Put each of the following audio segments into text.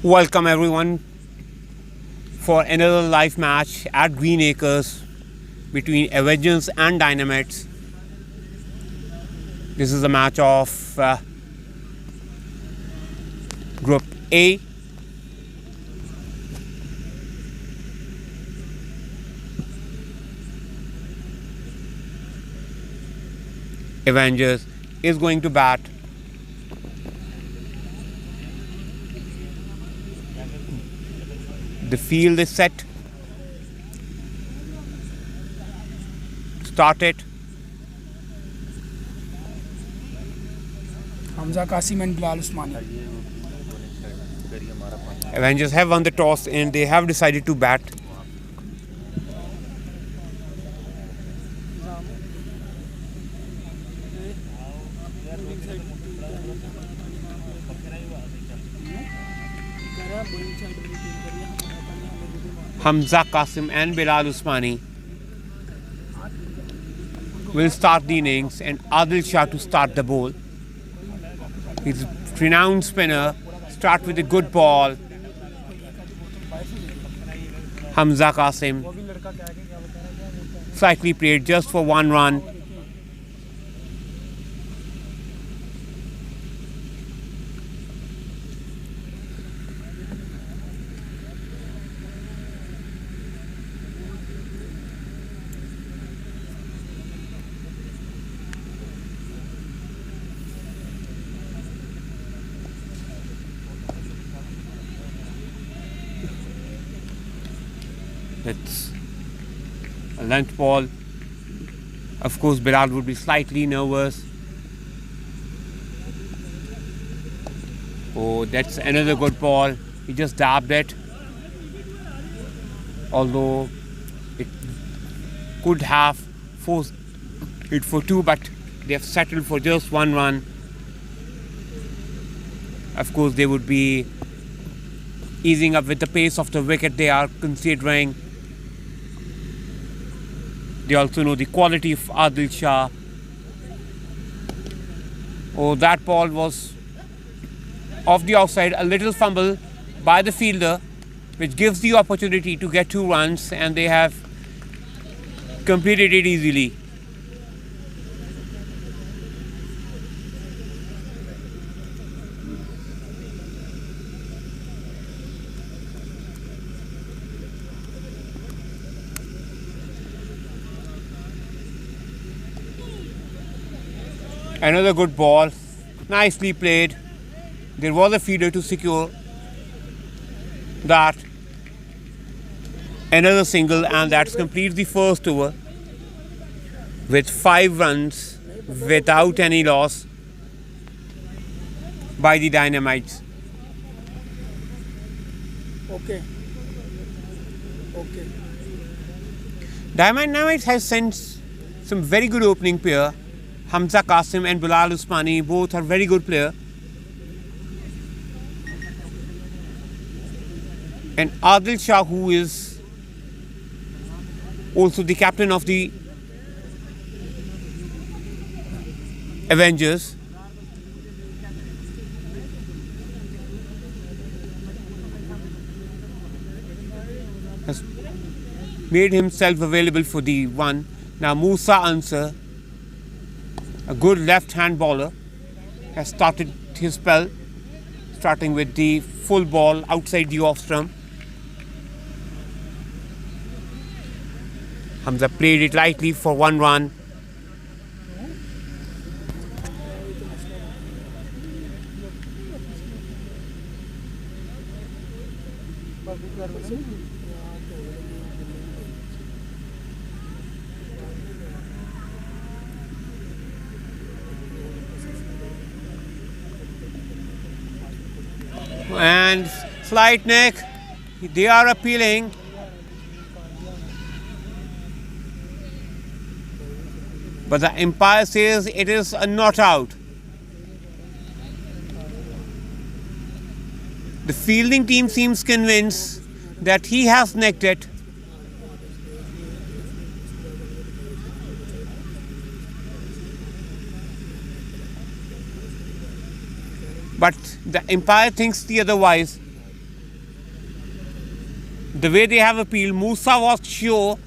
Welcome everyone for another live match at Green Acres between Avengers and Dynamites. This is a match of Group A. Avengers is going to bat. The field is set. Start it. Hamza Qasim and Bilal Usmani. Avengers have won the toss and they have decided to bat. Hamza Qasim and Bilal Usmani will start the innings and Adil Shah to start the ball. He's a renowned spinner. Start with a good ball. Hamza Qasim slightly played just for 1 run. It's a length ball. Of course, Bilal would be slightly nervous. Oh, that's another good ball. He just dabbed it. Although it could have forced it for 2, but they have settled for just 1 run. Of course, they would be easing up with the pace of the wicket they are considering. They also know the quality of Adil Shah. Oh, that ball was off the outside. A little fumble by the fielder, which gives the opportunity to get 2 runs, and they have completed it easily. Another good ball, nicely played. There was a feeder to secure that. Another single, and that's completes the first over with 5 runs without any loss by the Dynamites. Okay. Dynamites has sent some very good opening pair. Hamza Qasim and Bilal Usmani, both are very good players. And Adil Shah, who is also the captain of the Avengers. Has made himself available for the one. Now Musa Ansar, a good left-hand bowler, has started his spell, starting with the full ball outside the off-stump. Hamza played it lightly for 1 run. And slight neck, they are appealing. But the umpire says it is a not out. The fielding team seems convinced that he has necked it. But the umpire thinks the otherwise. The way they have appealed, Musa was sure.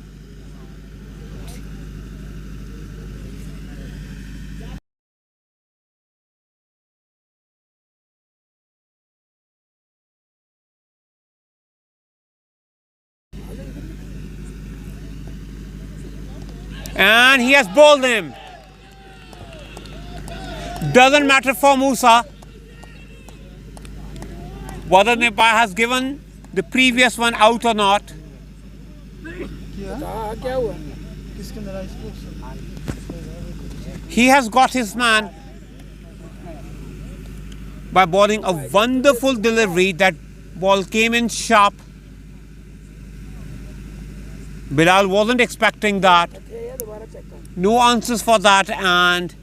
And he has bowled him. Doesn't matter for Musa whether the umpire has given the previous one out or not. He has got his man by bowling a wonderful delivery. That ball came in sharp. Bilal wasn't expecting that. No answers for that, and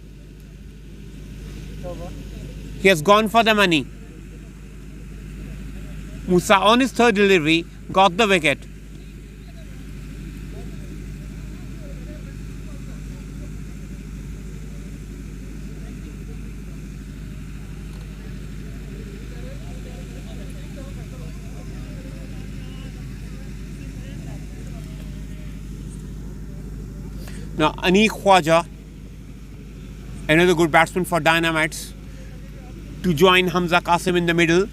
he has gone for the money. Musa on his third delivery got the wicket. Now Anik Khwaja, another good batsman for Dynamites, to join Hamza Qasim in the middle.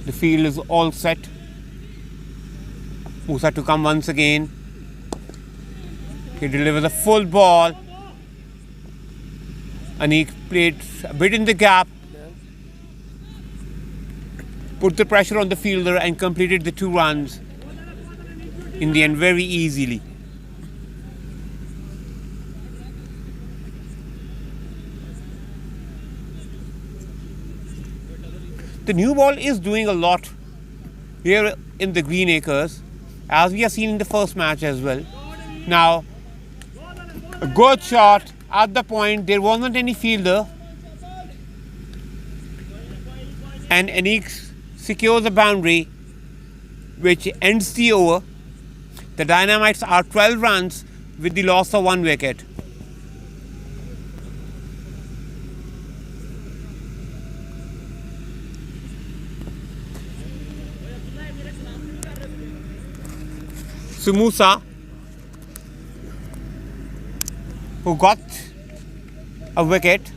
The field is all set. Musa to come once again. He delivers a full ball. Anik played a bit in the gap, put the pressure on the fielder and completed the 2 runs in the end very easily. The new ball is doing a lot here in the Green Acres, as we have seen in the first match as well. Now, a good shot at the point. There wasn't any fielder, and Innings secures the boundary, which ends the over. The Dynamites are 12 runs with the loss of 1 wicket. So Musa, who got a wicket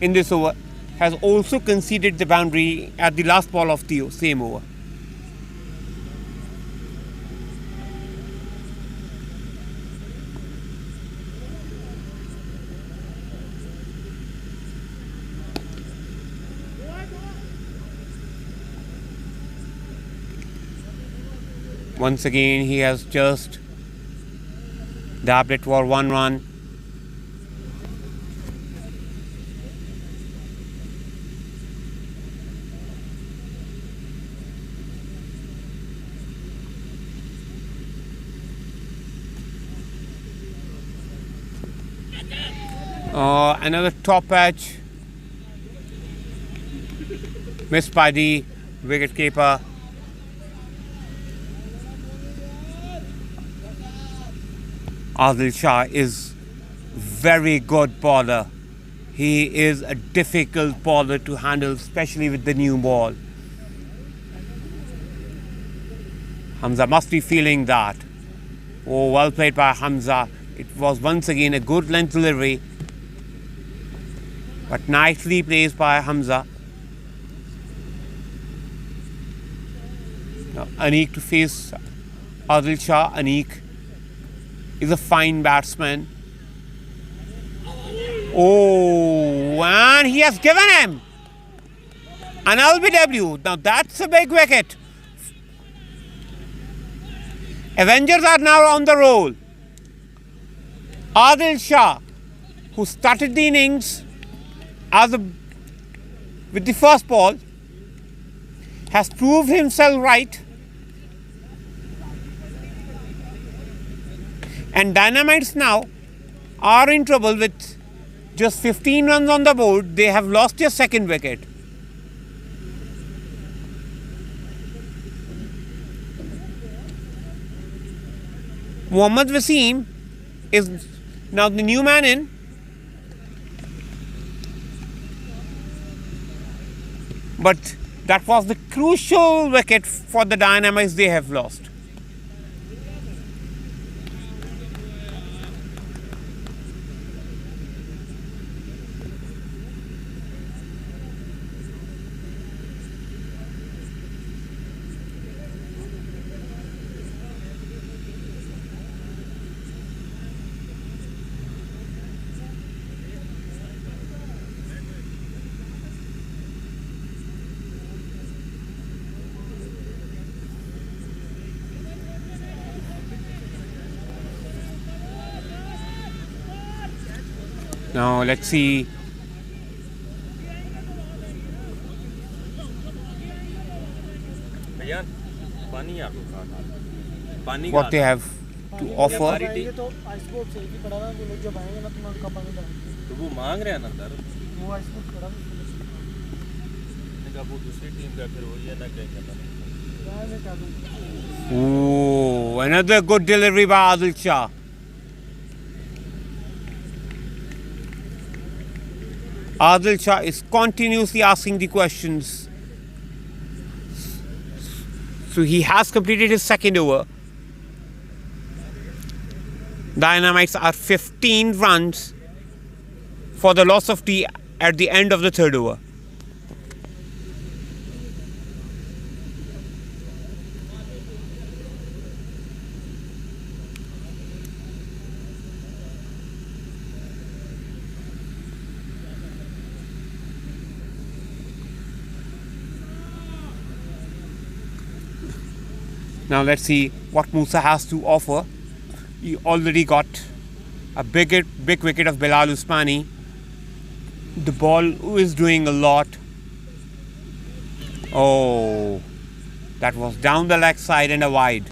in this over, has also conceded the boundary at the last ball of the same over. Once again, he has just dabbed it for 1 run. Another top edge missed by the wicketkeeper. Adil Shah is very good bowler. He is a difficult bowler to handle, especially with the new ball. Hamza must be feeling that. Oh, well played by Hamza. It was once again a good length delivery, but nicely placed by Hamza. Now, Anik to face Adil Shah. Anik is a fine batsman. Oh, and he has given him an LBW. Now that's a big wicket. Avengers are now on the roll. Adil Shah, who started the innings with the first ball, has proved himself right. And Dynamites now are in trouble with just 15 runs on the board. They have lost their second wicket. Mohammad Wasim is now the new man in. But that was the crucial wicket for the Dynamites they have lost. Now let's see what they have to offer. Oh, another good delivery by Adil Shah. Adil Shah is continuously asking the questions. So he has completed his second over. Dynamites are 15 runs for the loss of T at the end of the third over. Now let's see what Musa has to offer. He already got a big wicket of Bilal Usmani. The ball is doing a lot. Oh, that was down the leg side and a wide.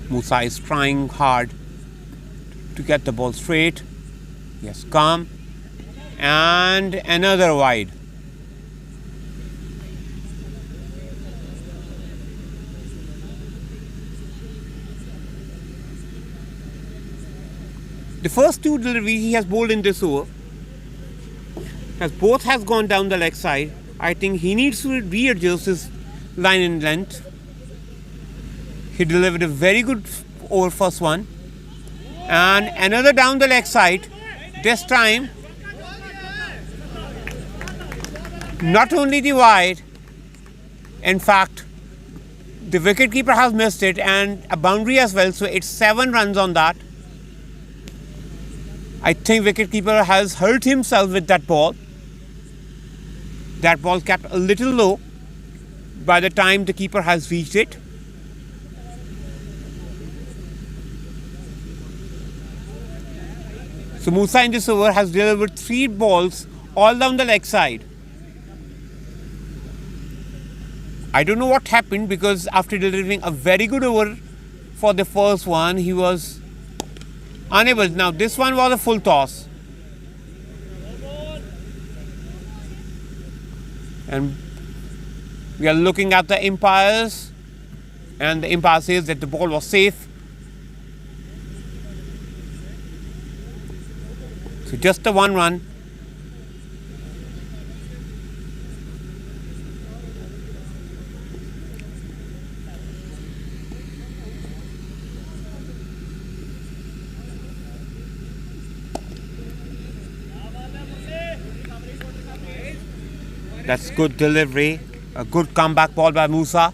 Musa is trying hard to get the ball straight. Yes, calm. And another wide. The first two deliveries he has bowled in this over, as both has gone down the leg side. I think he needs to readjust his line and length. He delivered a very good over first one. And another down the leg side. This time, not only the wide, in fact, the wicketkeeper has missed it and a boundary as well. So it's 7 runs on that. I think wicketkeeper has hurt himself with that ball. That ball kept a little low by the time the keeper has reached it. So Musa in this over has delivered 3 balls all down the leg side. I don't know what happened, because after delivering a very good over for the first one, he was unable. Now this one was a full toss. And we are looking at the umpires, and the umpire says that the ball was safe. So just the 1 run. That's good delivery. A good comeback ball by Musa.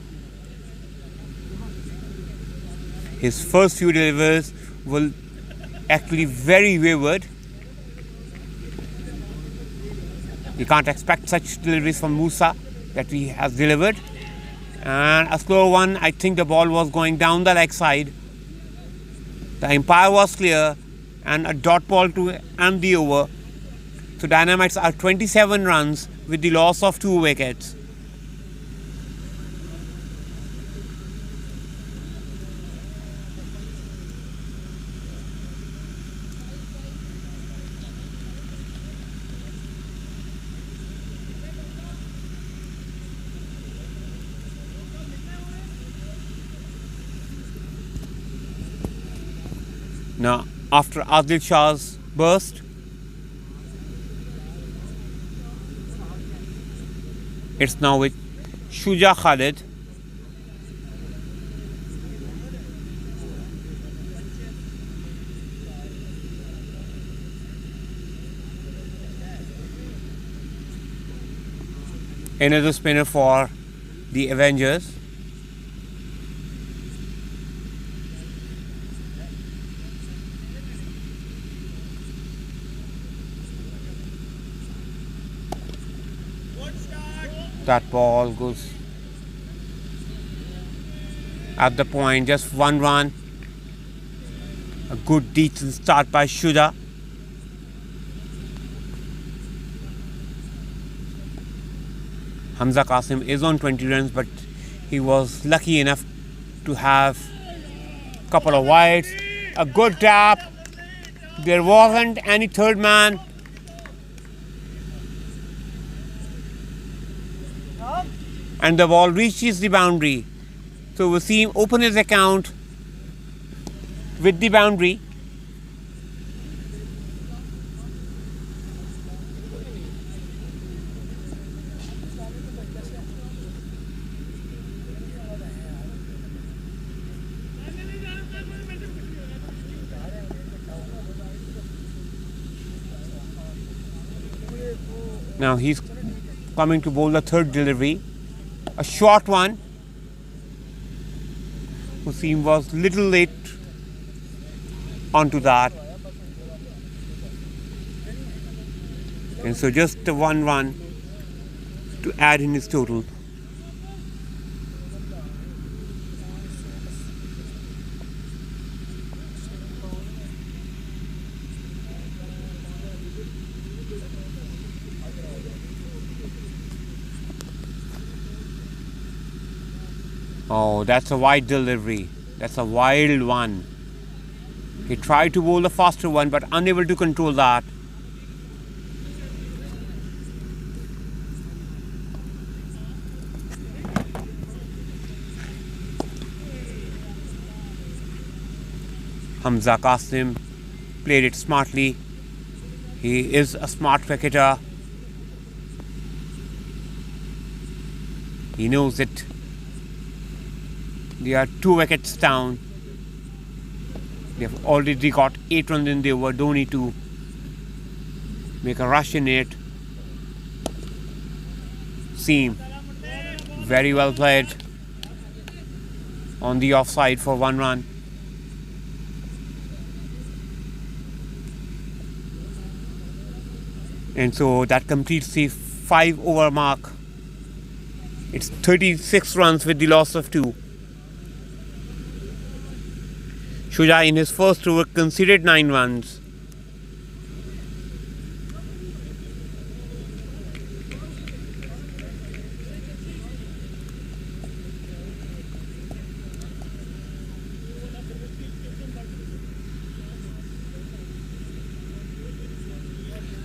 His first few deliveries were actually very wayward. You can't expect such deliveries from Musa that he has delivered. And a slow one, I think the ball was going down the leg side. The umpire was clear, and a dot ball to end the over. So Dynamites are 27 runs with the loss of 2 wickets. Now, after Adil Shah's burst, it's now with Shuja Khalid. Another spinner for the Avengers. That ball goes at the point, just 1 run. A good decent start by Shuja. Hamza Qasim is on 20 runs, but he was lucky enough to have a couple of wides. A good tap. There wasn't any third man. And the ball reaches the boundary. So Wasim open his account with the boundary. Now he's coming to bowl the third delivery. A short one. Wasim was little late onto that. And so just the 1 run to add in his total. Oh, that's a wide delivery. That's a wild one. He tried to bowl a faster one but unable to control that. Hamza Qasim played it smartly. He is a smart cricketer. He knows it. They are 2 wickets down. They have already got 8 runs in the over. Don't need to make a rush in it. Seam. Very well played. On the offside for 1 run. And so that completes the 5 over mark. It's 36 runs with the loss of 2. Shuja in his first over conceded 9 runs.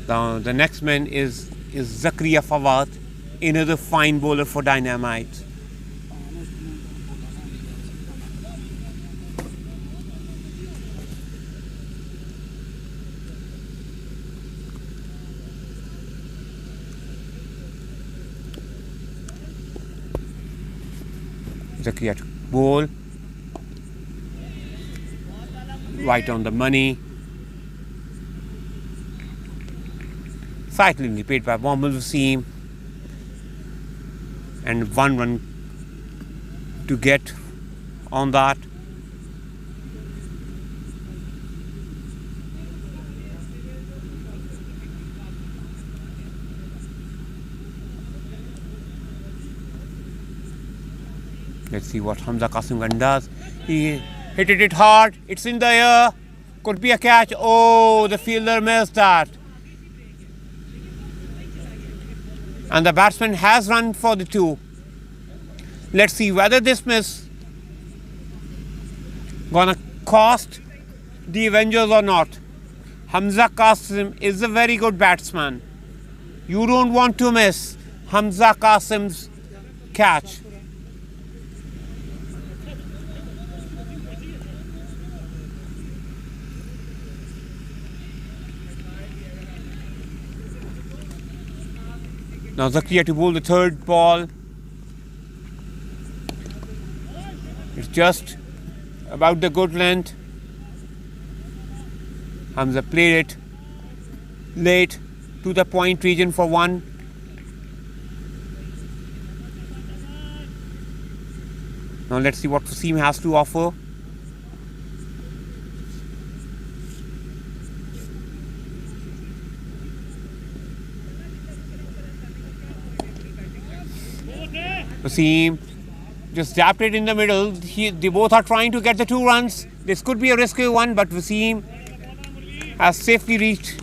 Now the next man is Zakaria Fawad, another fine bowler for Dynamites. Zakaria to bowl. Right on the money. Cycling paid by Mohammad Wasim. And 1 run to get on that. Let's see what Hamza Qasim does. He hit it hard. It's in the air. Could be a catch. Oh, the fielder missed that. And the batsman has run for the 2. Let's see whether this miss gonna cost the Avengers or not. Hamza Qasim is a very good batsman. You don't want to miss Hamza Qasim's catch. Now Zakaria to bowl the 3rd ball. It's just about the good length. Hamza played it late to the point region for 1. Now let's see what Wasim has to offer. Wasim just zapped it in the middle. They both are trying to get the 2 runs. This could be a risky one, but Wasim has safely reached.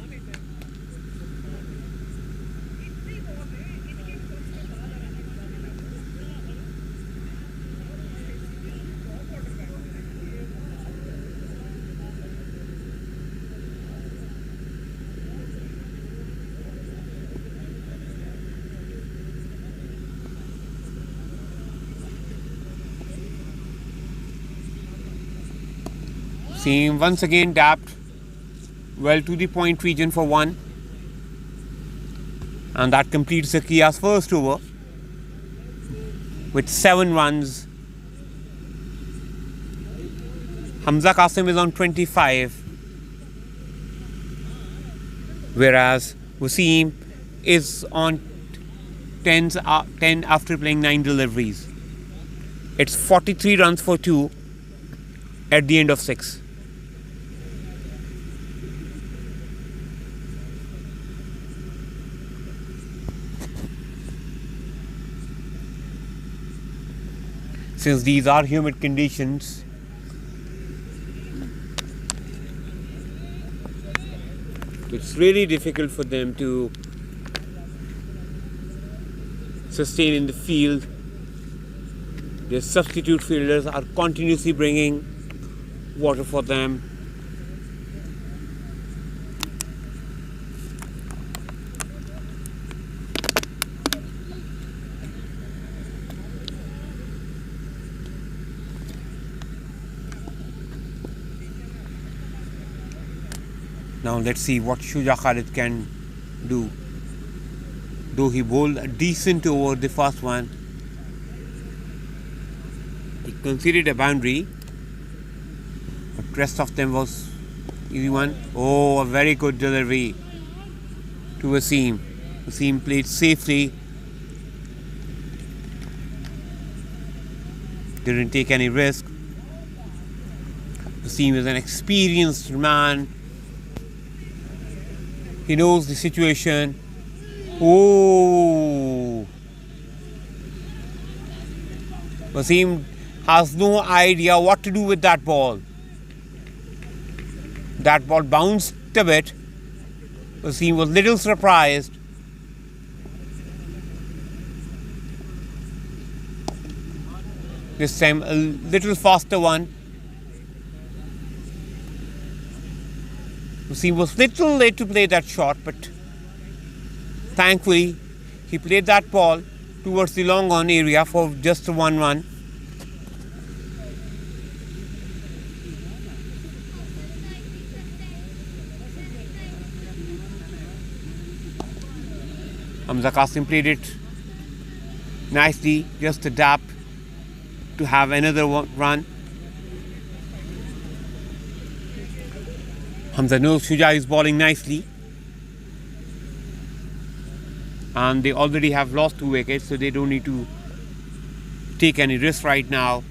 Wasim once again tapped well to the point region for 1. And that completes Zakaria's first over with 7 runs. Hamza Qasim is on 25, whereas Wasim is on 10 after playing 9 deliveries. It's 43 runs for 2 at the end of 6. Since these are humid conditions, it's really difficult for them to sustain in the field. Their substitute fielders are continuously bringing water for them. Now let's see what Shuja Khalid can do. Though he bowled a decent over the first one, he conceded a boundary, but the rest of them was easy one. Oh, a very good delivery to Wasim. Wasim played safely, didn't take any risk. Wasim is an experienced man. He knows the situation. Oh, Wasim has no idea what to do with that ball. That ball bounced a bit. Wasim was a little surprised. This time a little faster one. Wasim was little late to play that shot, but thankfully he played that ball towards the long on area for just a 1 run. Hamza Qasim played it nicely, just a dap to have another run. Hamza knows Shuja is bowling nicely, and they already have lost 2 wickets, so they don't need to take any risk right now.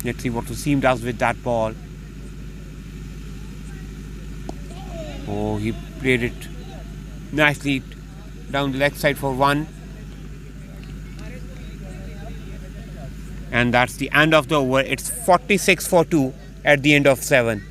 Let's see what Wasim does with that ball. Oh, he played it nicely down the leg side for 1. And that's the end of the over. It's 46 for 2 at the end of 7.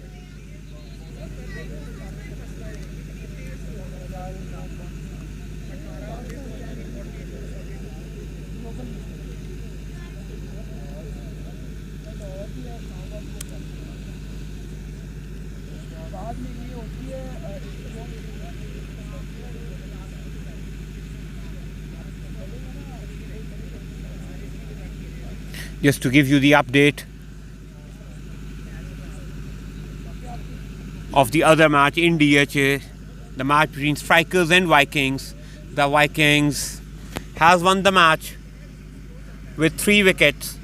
Just to give you the update of the other match in DHA, the match between Strikers and Vikings. The Vikings has won the match with 3 wickets.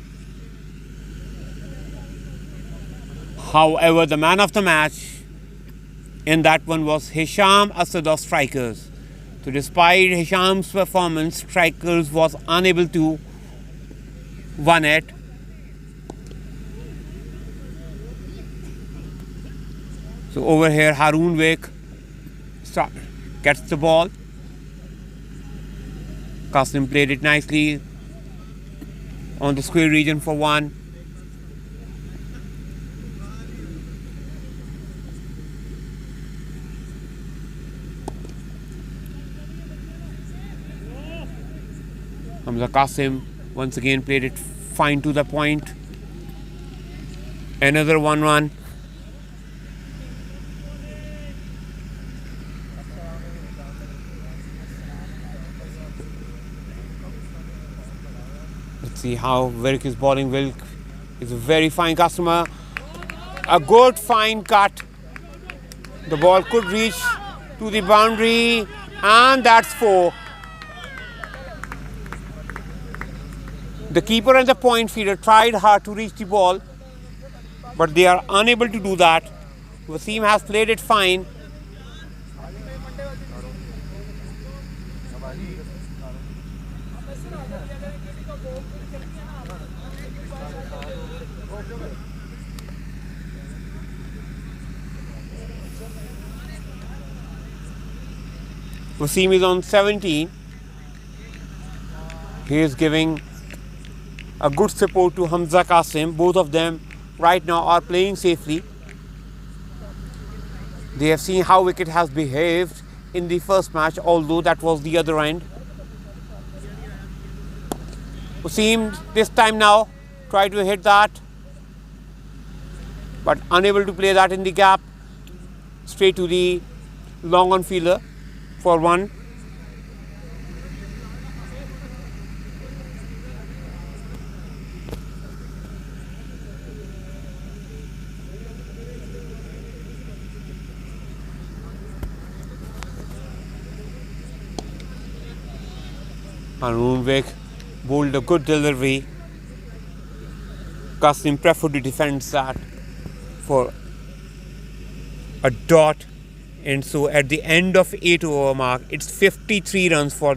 However, the man of the match in that one was Hisham Asad of Strikers. So despite Hisham's performance, Strikers was unable to won it. So over here Haroon Wake gets the ball. Qasim played it nicely on the square region for 1. Hamza Qasim once again played it fine to the point. Another 1 run. Let's see how Wilk is bowling. Wilk is a very fine customer. A good fine cut. The ball could reach to the boundary, and that's 4. The keeper and the point feeder tried hard to reach the ball, but they are unable to do that. Wasim has played it fine. Wasim is on 17. He is giving a good support to Hamza Qasim. Both of them right now are playing safely. They have seen how wicket has behaved in the first match, although that was the other end. Wasim this time now try to hit that, but unable to play that in the gap. Straight to the long on fielder for one. Arun Vik bowled a good delivery. Qasim preferred to defend that for a dot, and so at the end of 8 over mark, it's 53 runs for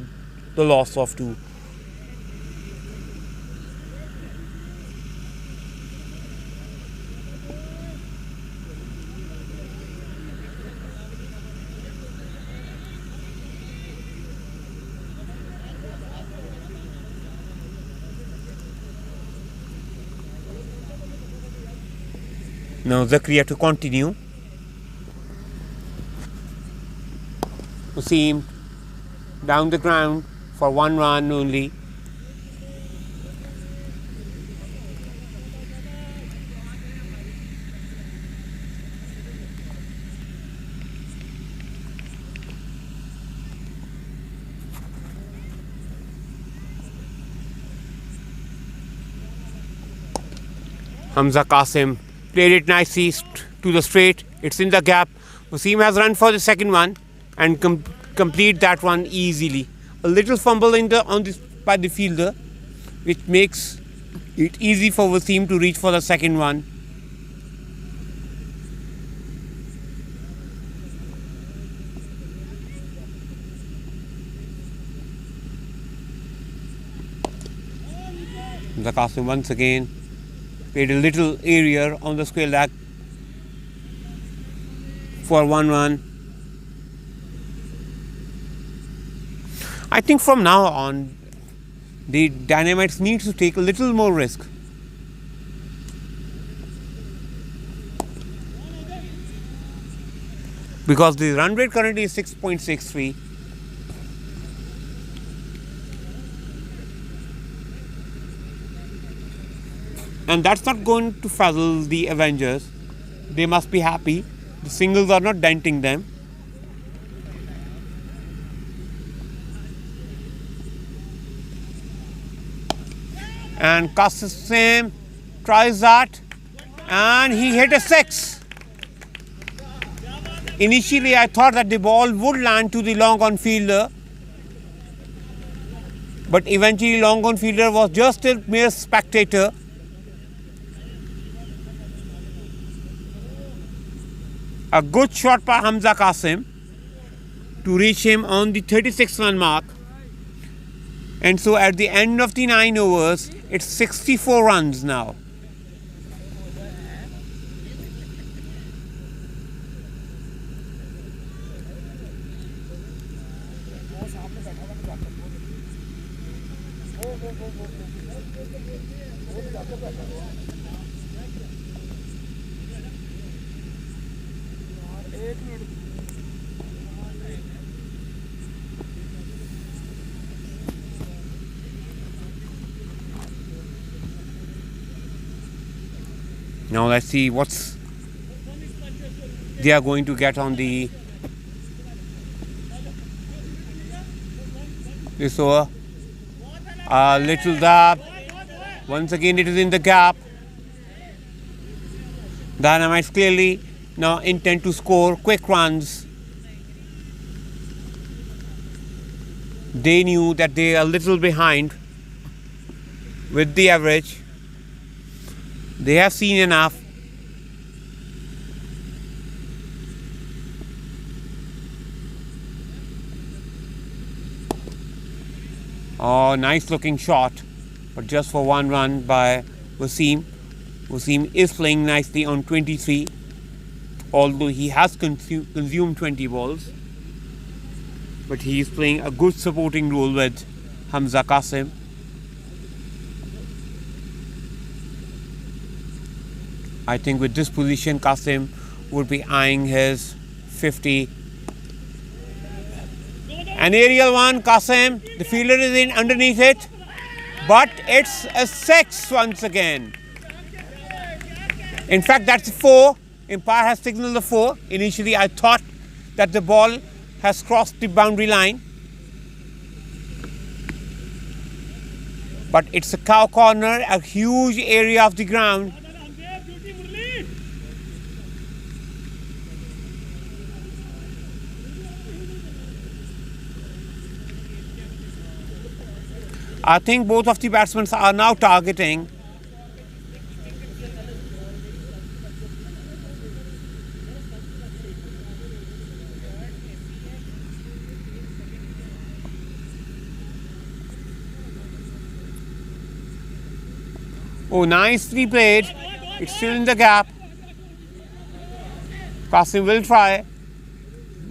the loss of 2. Now Zakaria to continue. Wasim down the ground for 1 run only. Hamza Qasim played it nicely to the straight. It's in the gap. Wasim has run for the second one and complete that one easily. A little fumble by the fielder, which makes it easy for Wasim to reach for the second one. Hamza Qasim once again played a little area on the square leg for 1 run. I think from now on, the Dynamites need to take a little more risk. Because the run rate currently is 6.63. And that's not going to fuzzle the Avengers. They must be happy. The singles are not denting them. And Qasim tries that, and he hit a 6. Initially, I thought that the ball would land to the long on fielder, but eventually long on fielder was just a mere spectator. A good shot by Hamza Qasim to reach him on the 36 run mark. And so at the end of the 9 overs, it's 64 runs now. Now let's see what's they are going to get on this over. A little dab. Once again it is in the gap. Dynamites clearly now intend to score quick runs. They knew that they are a little behind with the average. They have seen enough. Oh, nice looking shot, but just for 1 run by Wasim. Wasim is playing nicely on 23, although he has consumed 20 balls. but he is playing a good supporting role with Hamza Qasim. I think with this position, Qasim would be eyeing his 50. An aerial one, Qasim, the fielder is in underneath it, but it's a 6 once again. In fact, that's a 4. Umpire has signaled the 4. Initially, I thought that the ball has crossed the boundary line, but it's a cow corner, a huge area of the ground. I think both of the batsmen are now targeting. Oh, nicely played. It's still in the gap. Qasim will try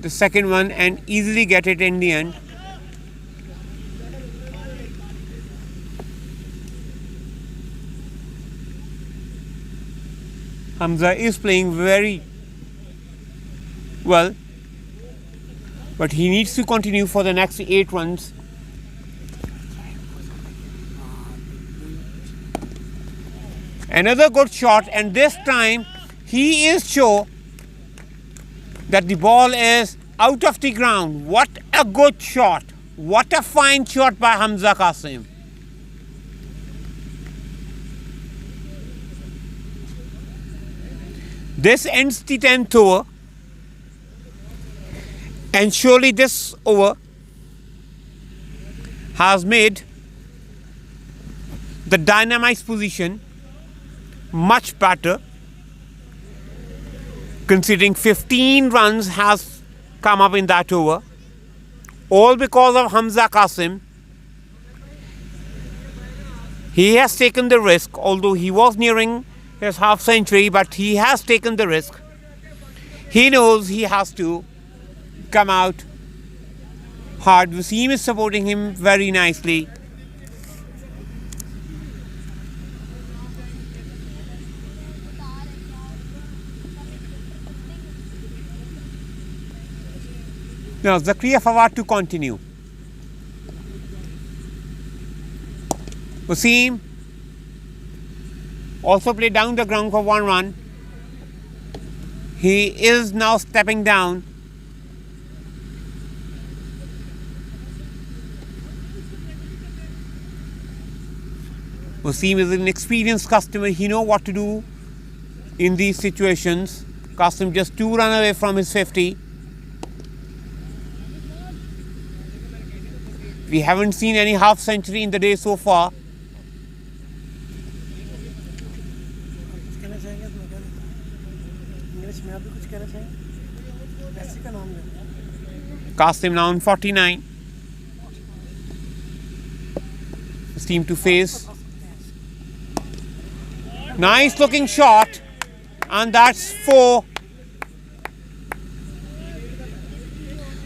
the second one and easily get it in the end. Hamza is playing very well, but he needs to continue for the next 8 runs. Another good shot, and this time he is sure that the ball is out of the ground. What a good shot. What a fine shot by Hamza Qasim. This ends the 10th over, and surely this over has made the Dynamites position much better, considering 15 runs has come up in that over, all because of Hamza Qasim. He has taken the risk, although he was nearing his half century, but he has taken the risk. He knows he has to come out hard. Wasim is supporting him very nicely. Now Zakriya Fawad to continue. Wasim also played down the ground for 1 run. He is now stepping down. Wasim is an experienced customer. He knows what to do in these situations. Qasim just 2 runs away from his 50. We haven't seen any half century in the day so far. Qasim now on 49. His team to face. Nice looking shot, and that's 4.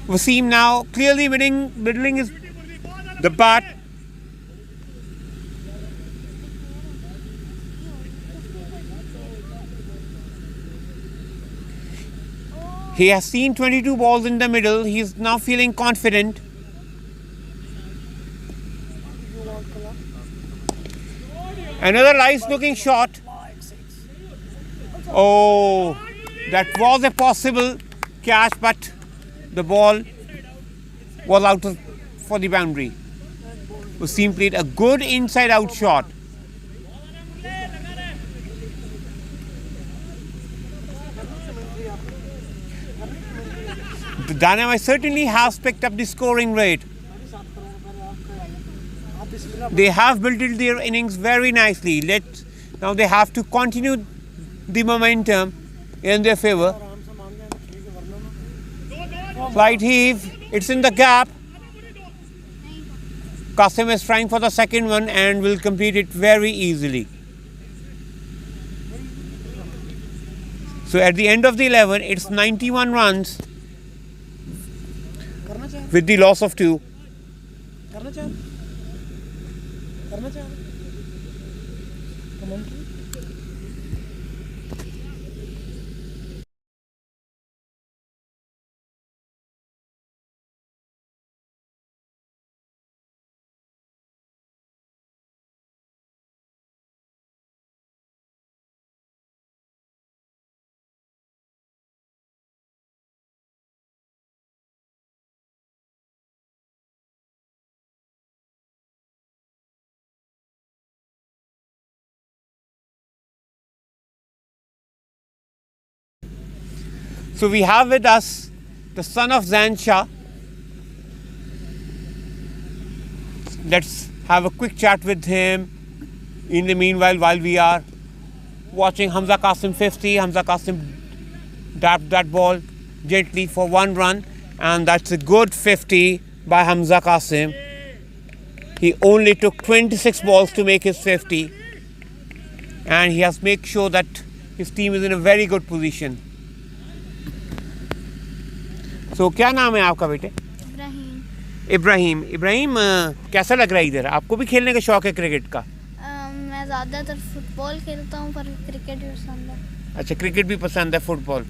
Wasim now clearly middling his the bat. He has seen 22 balls in the middle. He is now feeling confident. Another nice looking shot. Oh, that was a possible catch, but the ball was out for the boundary. Wasim played a good inside out shot. The Dynamite certainly has picked up the scoring rate. They have built their innings very nicely. Now they have to continue the momentum in their favour. Slight heave. It's in the gap. Qasim is trying for the second one and will complete it very easily. So at the end of the 11, it's 91 runs. with the loss of 2. करना चाह commentary So we have with us the son of Zain Shah. Let's have a quick chat with him. In the meanwhile, while we are watching Hamza Qasim 50, Hamza Qasim dabbed that ball gently for 1 run, and that's a good 50 by Hamza Qasim. He only took 26 balls to make his 50, and he has made sure that his team is in a very good position. So, क्या नाम है आपका बेटे? इब्राहिम कैसा लग रहा है इधर? आपको भी खेलने का शौक है क्रिकेट का? मैं ज़्यादातर फुटबॉल खेलता हूँ, पर क्रिकेट भी पसंद है। अच्छा, क्रिकेट भी पसंद है, फुटबॉल।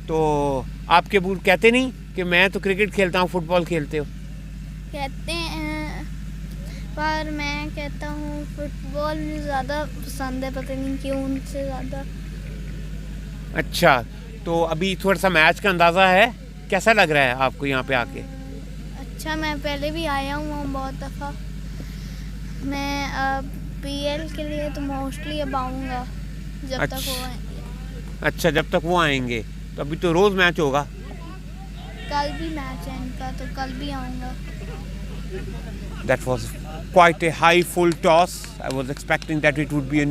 तो आपके बूढ़ कहते नहीं कि मैं तो क्रिकेट खेलता हूँ, फुटबॉल खेलते हो? कहते हैं, पर मैं कहता हूँ फुटबॉल मुझे ज़्यादा पसंद है, पता नहीं क्यों उनसे ज़्यादा। अच्छा, तो अभी थोड़ा सा मैच का अंदाज़ा है, कैसा लग रहा है आपको यहाँ पे आके? अच्छा, मैं पहले भी आया हूँ बहुत दफ़ा। मैं पीएल के लिए तो मोस्टली अब आऊँगा जब तक वो आएंगे। अच्छा, जब तक वो आएंगे। तो अभी तो रोज़ मैच होगा? कल भी मैच है इनका, तो कल भी आऊँगा। That was quite a high full toss. I was expecting that it would be a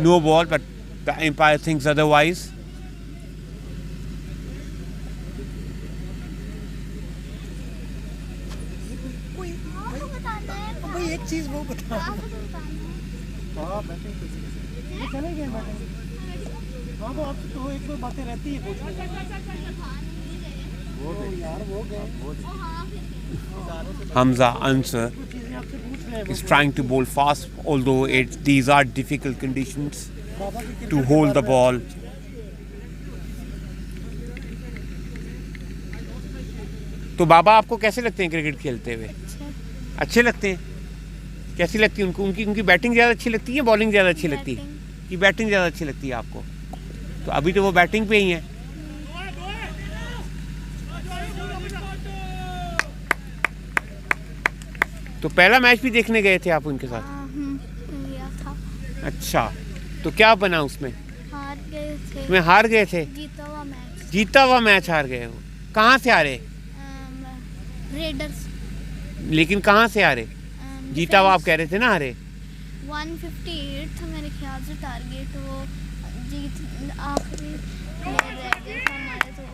no ball, but the umpire thinks otherwise. एक चीज वो बता। हाँ बैटिंग चले गए बैटिंग। हाँ तो आपसे तो एक दो बातें रहती है पूछने की। Hamza Answer is trying to bowl fast, although these are difficult conditions to hold the ball. तो बाबा आपको कैसे लगते हैं क्रिकेट खेलते हुए? अच्छे लगते हैं। कैसी लगती है उनको? उनकी बैटिंग ज़्यादा अच्छी लगती है, बॉलिंग ज़्यादा अच्छी लगती है? कि बैटिंग ज़्यादा अच्छी लगती है आपको? तो अभी तो वो बैटिंग पे ही हैं। तो पहला मैच भी देखने गए थे आप उनके साथ? गया था। अच्छा, तो क्या बना उसमें? हार गए थे। उसमें हार गए थे? जीता हुआ मैच हार गए हो। कहाँ से हारे? रेडर्स। लेकिन कहाँ से हारे? जीता हुआ आप कह रहे थे ना हारे? 158 था मेरे ख्याल से टारगेट, वो जीत आखिरी हमारे तो।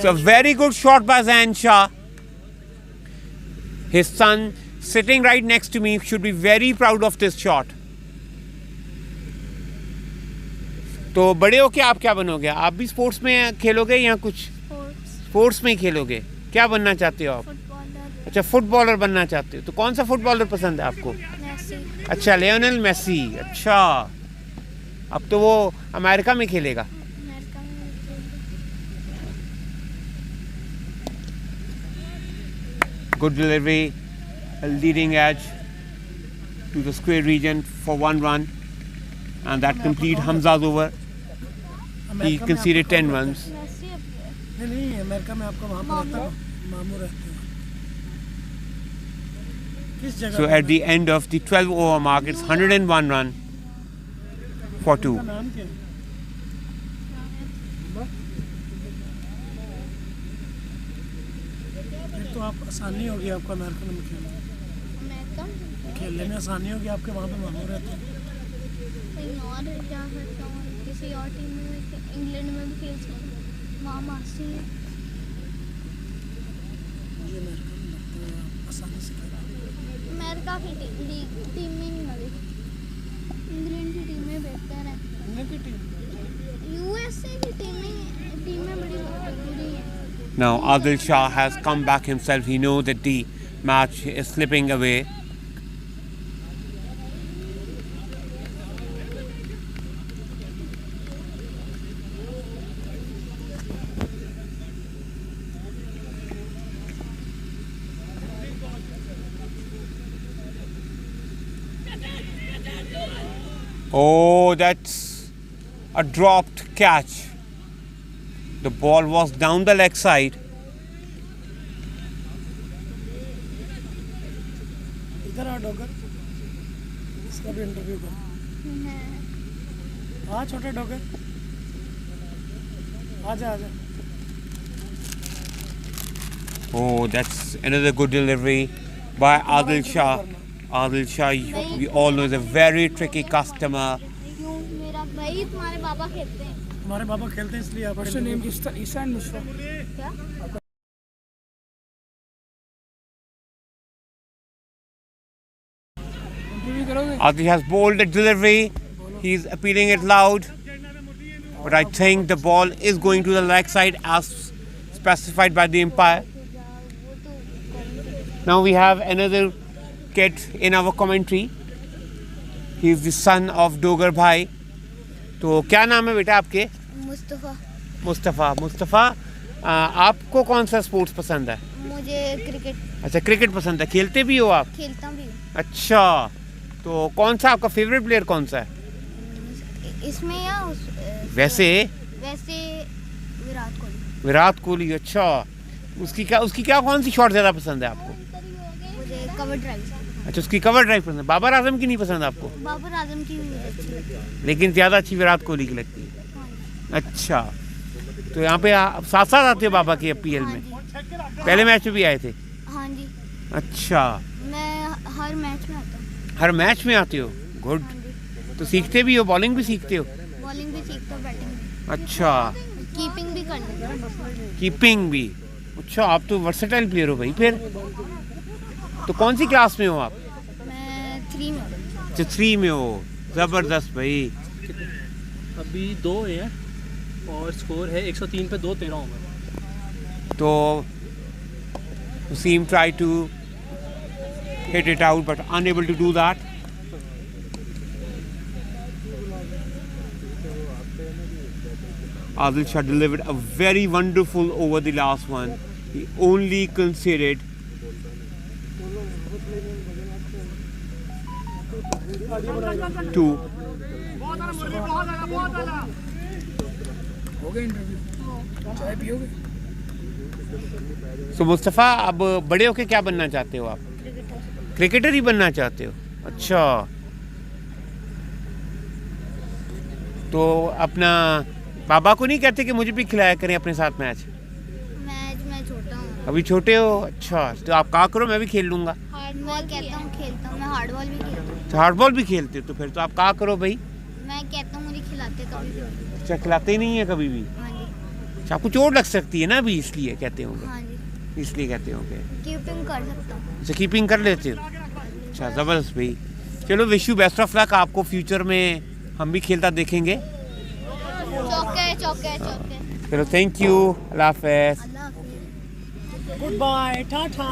So very good shot by Zain Shah. His son sitting right next to me should be very proud of this shot. तो बड़े होके आप क्या बनोगे? आप भी स्पोर्ट्स में खेलोगे या कुछ? स्पोर्ट्स में ही खेलोगे? क्या बनना चाहते हो आप? फुटबॉलर। अच्छा, फुटबॉलर बनना चाहते हो। तो कौन सा फुटबॉलर पसंद है आपको? मेसी। अच्छा, लियोनेल मेसी। अच्छा, अब तो वो अमेरिका में खेलेगा। Good delivery, a leading edge to the square region for 1 run, and that complete Hamza's over. He conceded 10 runs. नहीं, अमेरिका में आपका वहाँ पर रहता है, मामू रहते हैं। किस जगह? So at the end of the 12 over mark, it's 101 run for 2. नाम क्या? तो आप आसानी होगी आपको अमेरिका में खेलने में आसानी होगी आपके वहाँ पे मामू रहते हैं। कहीं और जा सकता हूँ, किसी और टीम में, इंग्लैंड में भी खेल सकता हूँ, वहाँ मासी है। मुझे अमेरिका में लगता है आप आसानी से खेल। अमेरिका की टीम में नहीं लगी, इंग्लैंड की टीम में बेहतर है। इंग्लैंड की टीम? यूएसए की टीम में बड़ी जरूरी है। Now Adil Shah has come back himself. He knows that the match is slipping away. Oh, that's a dropped catch. The ball was down the leg side. इधर आ डॉगर, इसका भी interview कर। हाँ छोटे डॉगर, आजा आजा। Oh, that's another good delivery by Adil Shah. Adil Shah, we all know, is a very tricky customer. मेरा भाई तुम्हारे पापा खेलते हैं। हमारे पापा खेलते हैं इसलिए आप। What's your name? Isan Mushra. क्या? Interview करोगे? Adil has bowled the delivery. He's appealing it loud. But I think the ball is going to the leg side as specified by the umpire. Now we have another kid in our commentary. He is the son of Dogar Bhai. तो क्या नाम है बेटा आपके? मुस्तफ़ा। मुस्तफ़ा, आपको कौन सा sports पसंद है? मुझे क्रिकेट अच्छा, क्रिकेट पसंद है। खेलते भी हो आप? खेलता भी हूँ। अच्छा, तो कौन सा आपका फेवरेट प्लेयर कौन सा है? इसमें या वैसे विराट कोहली। विराट कोहली, अच्छा। उसकी क्या कौन सी शॉट ज़्यादा पसंद है आपको? मुझे कवर ड्राइव। अच्छा, उसकी कवर ड्राइव पसंद है। बाबर आजम की नहीं पसंद आपको? बाबर आजम की भी मुझे अच्छी लगती है। लेकिन ज़्यादा अच्छी विराट कोहली की लगती है। हाँ अच्छा, तो यहाँ पे आप साथ साथ आते हो बाबा के पीएल हाँ में? जी। पहले मैच में भी आए थे? हाँ जी, अच्छा, मैं हर मैच में आता हूँ। हर मैच में आते हो? गुड। हाँ जी, तो सीखते भी हो, बॉलिंग भी सीखते हो? बॉलिंग भी सीखता हूँ, बैटिंग भी, अच्छा, कीपिंग भी कर लेता हूँ। कीपिंग भी। अच्छा, आप तो वर्सेटाइल प्लेयर हो भाई फिर। तो कौन सी क्लास में हो आप? मैं 3 में हूँ। अच्छा, 3 में हो। ज़बरदस्त भाई। अभी 2 हैं और स्कोर है 103 पे 2 13 होंगे। तो Wasim tried to hit it out but unable to do that. Adil Shah delivered a very wonderful over the last one. He only conceded 2. हो गया इंटरव्यू? चाय पियोगे? So मुस्तफ़ा, अब बड़े होके क्या बनना चाहते हो आप? क्रिकेटर ही बनना चाहते हो? अच्छा, तो अपना बाबा को नहीं कहते कि मुझे भी खिलाया करें अपने साथ मैच? मैं छोटा हूँ। अभी छोटे हो? अच्छा, तो आप कहा करो, मैं भी खेल लूँगा। मैं कहता हूँ खेलता हूँ, मैं हार्ड बॉल भी खेलता हूँ। तो हार्ड बॉल भी खेलते हो? तो फिर तो आप कहा करो भाई। मैं कहता हूँ मुझे खिलाते कभी भी। अच्छा, खिलाते ही नहीं है कभी भी? हाँ जी, अच्छा, आपको चोट लग सकती है ना अभी, इसलिए कहते होंगे। हाँ जी, इसलिए कहते होंगे। कीपिंग कर सकता हूँ। अच्छा, कीपिंग कर लेते हो? अच्छा, ज़बरदस्त भाई। चलो, wish you best of luck. आपको फ्यूचर में हम भी खेलता देखेंगे। चौके चौके चौके। चलो, थैंक यू, अल्लाह हाफ़िज़। अल्लाह हाफिज़। Goodbye, tata.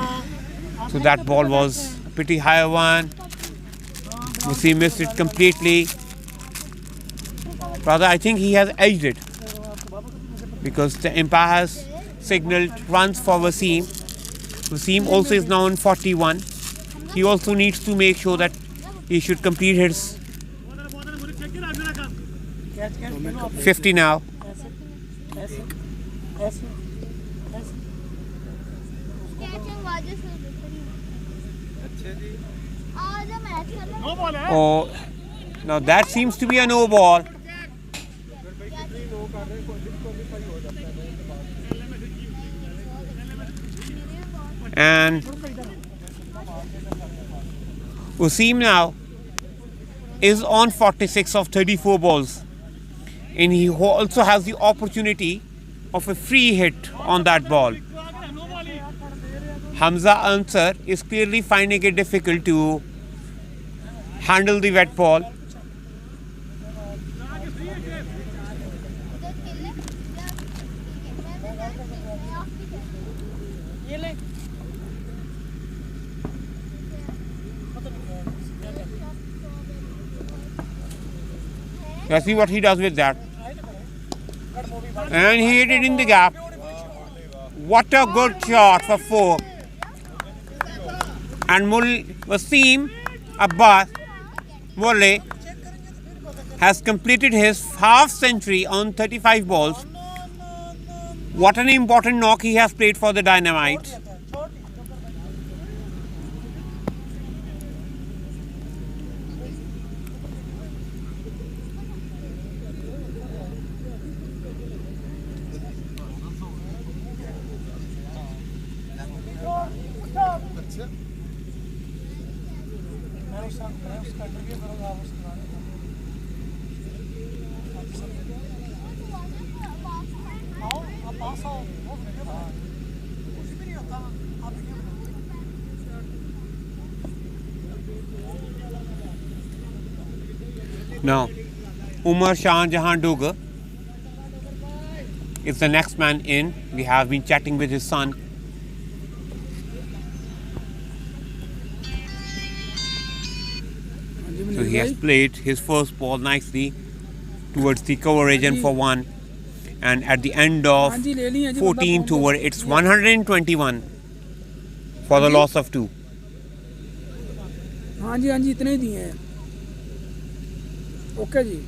So that ball was a pretty high one. Wasim missed it completely. Rather, I think he has edged it because the umpire has signaled runs for Wasim. Wasim also is now on 41. He also needs to make sure that he should complete his 50 now. Oh, now that seems to be a no ball. And Wasim now is on 46 of 34 balls. And he also has the opportunity of a free hit on that ball. Hamza Ansar is clearly finding it difficult to handle the wet ball. ये ले Let's see what he does with that. And he hit it in the gap. What a good shot for 4. And Wasim Abbas Mole has completed his half century on 35 balls. What an important knock he has played for the Dynamites. मैं उसका interview करूँगा आप उसके बारे में आओ आप पास आओ वो वीडियो बनाओ कुछ भी नहीं होता आप वीडियो बनाओ Now, Umar Shah Jahan Dugar is the next man in. We have been chatting with his son. So he has played his first ball nicely towards the cover region for 1. And at the end of 14th over, it's 121 for the loss of 2. हाँ जी इतने ही दिए हैं okay जी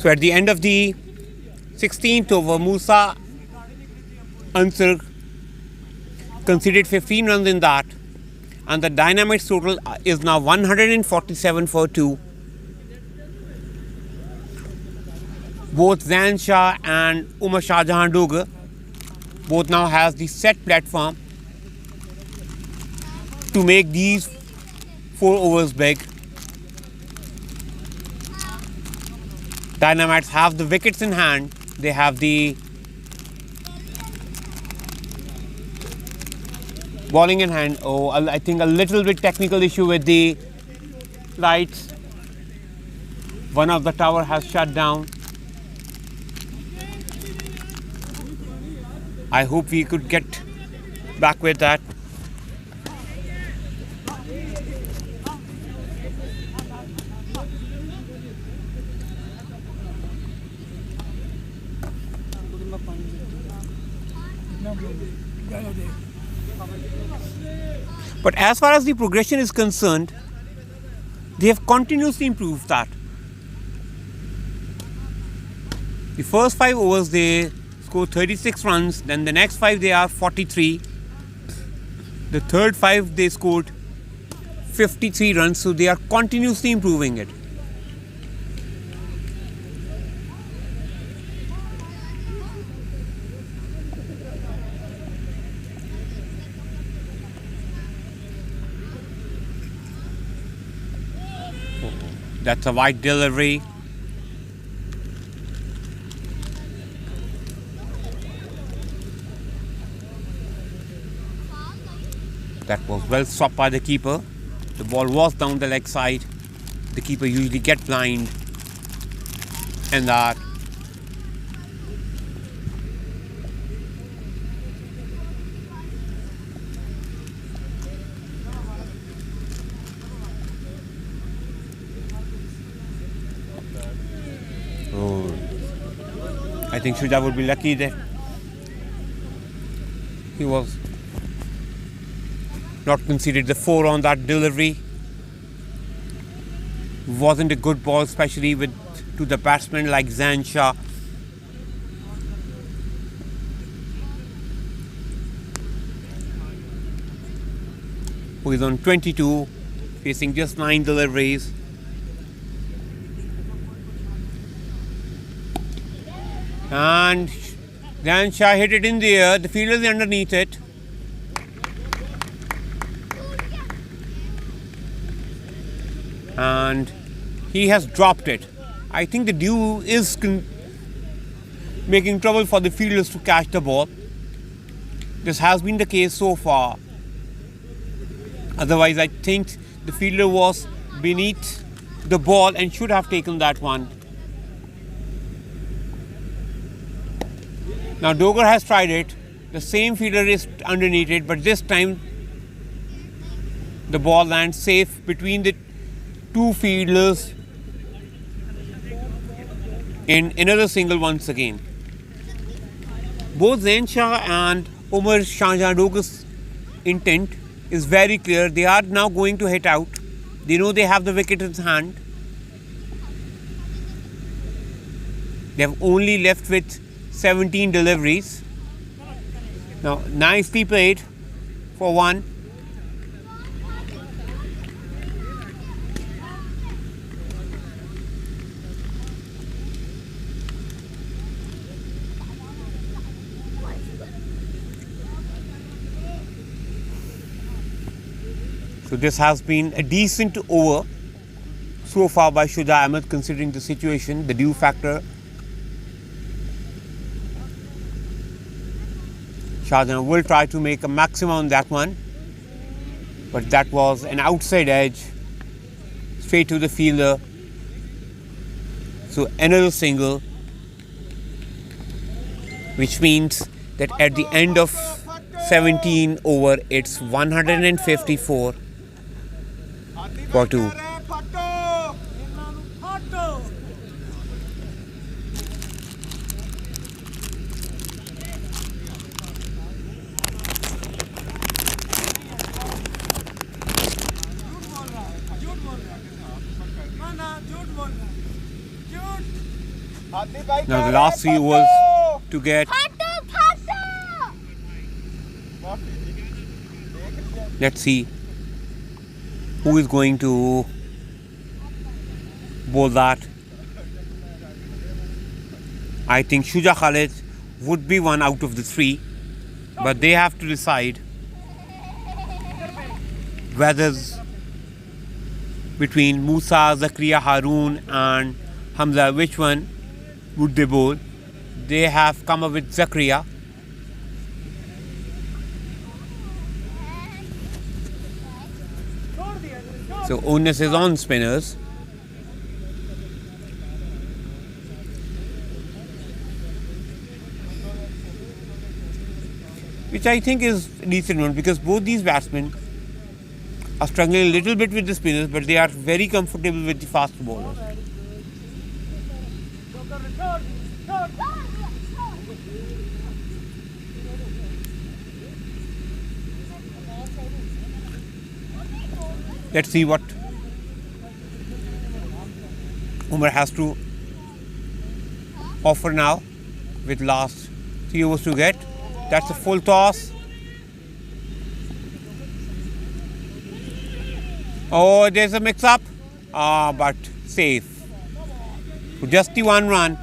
So at the end of the 16th over, Musa Ansar conceded 15 runs in that, and the Dynamites total is now 147 for 2. Both Zain Shah and Umar Shahjahan Dogar both now has the set platform to make these 4 overs big. Dynamites have the wickets in hand. They have the bowling in hand. Oh, I think a little bit technical issue with the lights. One of the tower has shut down. I hope we could get back with that. But as far as the progression is concerned, they have continuously improved that. The first 5 overs they scored 36 runs, then the next 5 they are 43. The third 5 they scored 53 runs, so they are continuously improving it. That's a wide delivery. That was well stopped by the keeper. The ball was down the leg side. The keeper usually gets blind. And that. Oh, I think Shuja would be lucky there. He was not conceded the 4 on that delivery. Wasn't a good ball, especially to the batsman like Zain Shah. Who is on 22, facing just 9 deliveries. And Zain Shah hit it in the air. The fielder is underneath it. And he has dropped it. I think the dew is making trouble for the fielders to catch the ball. This has been the case so far. Otherwise, I think the fielder was beneath the ball and should have taken that one. Now Dogar has tried it. The same fielder is underneath it, but this time the ball lands safe between the 2 fielders in another single once again. Both Zain Shah and Umar Shahjahan Dogar's intent is very clear. They are now going to hit out. They know they have the wicket in hand. They have only left with 17 deliveries. Now, nicely played for 1. So this has been a decent over so far by Shuja Ahmed, considering the situation, the dew factor. Shahjahan will try to make a maximum on that one, but that was an outside edge straight to the fielder. So another single, which means that at the end of 17 over, it's 154 for 2. Now the last 3 overs to get. Let's see who is going to bowl that. I think Shuja Khalid would be one out of the 3, but they have to decide whether between Musa, Zakaria, Haroon and Hamza, which one would they bowl. They have come up with Zakaria. So onus is on spinners. Which I think is a decent one, because both these batsmen are struggling a little bit with the spinners, but they are very comfortable with the fast bowlers. Let's see what Umar has to offer now with last 3 overs to get. That's a full toss. Oh, there's a mix-up. But safe. Just the 1 run.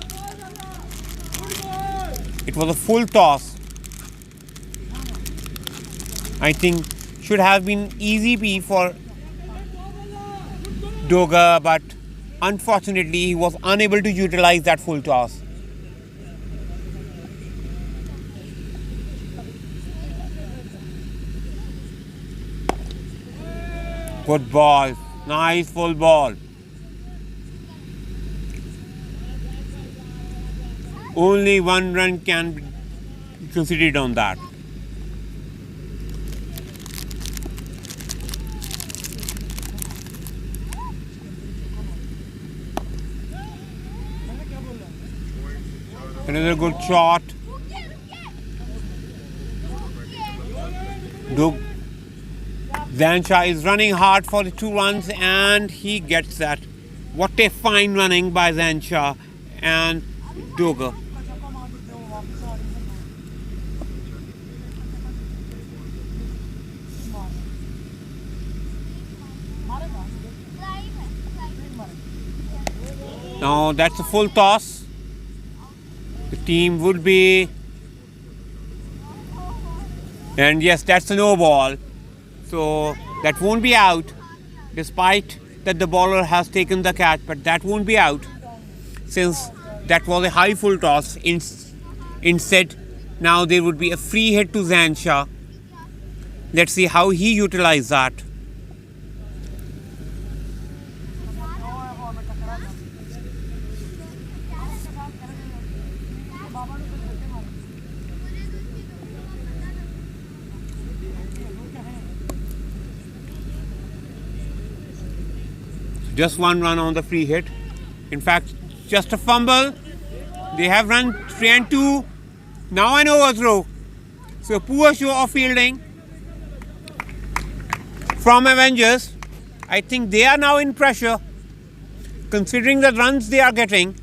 It was a full toss. I think should have been easy P for Doga, but unfortunately he was unable to utilize that full toss. Good ball. Nice full ball. Only 1 run can be considered on that. Another good shot. Zansha is running hard for the 2 runs and he gets that. What a fine running by Zansha and Doga. Now that's a full toss. The team would be, and yes, that's a no ball. So that won't be out, despite that the bowler has taken the catch, but that won't be out since that was a high full toss. Instead, now there would be a free hit to Zansha. Let's see how he utilizes that. Just 1 run on the free hit. In fact, just a fumble. They have run 3 and 2. Now an overthrow. So poor show of fielding from Avengers. I think they are now in pressure. Considering the runs they are getting,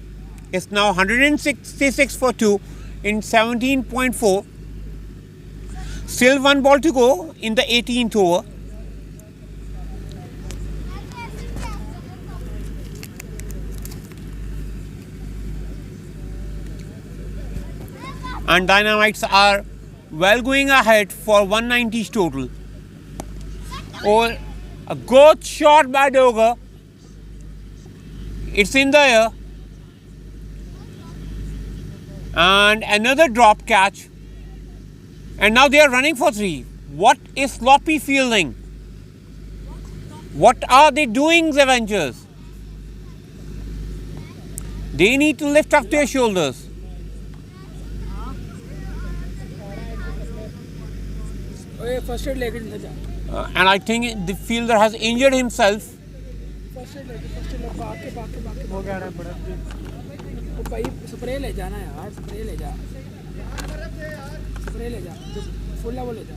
it's now 166 for 2 in 17.4. Still 1 ball to go in the 18th over. And Dynamites are well going ahead for 190 total. Oh, a good shot by Doga. It's in the air. And another drop catch. And now they are running for 3. What is sloppy fielding? What are they doing, the Avengers? They need to lift up their shoulders. First aid लेके जा And I think the fielder has injured himself. First aid लेके हो गया बड़ा वो भाई spray ले जाना यार स्प्रे ले जा फुल वो ले जा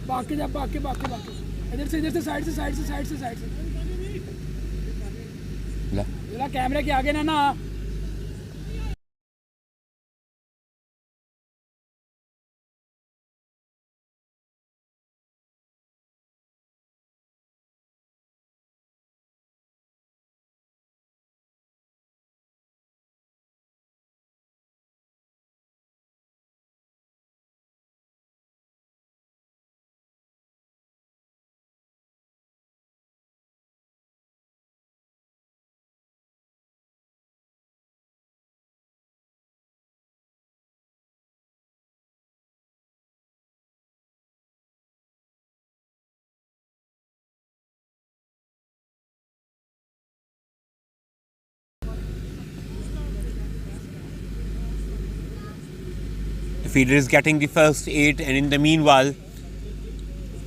बाकी इधर से साइड से ला। कैमरे के आगे ना The fielder is getting the first 8, and in the meanwhile,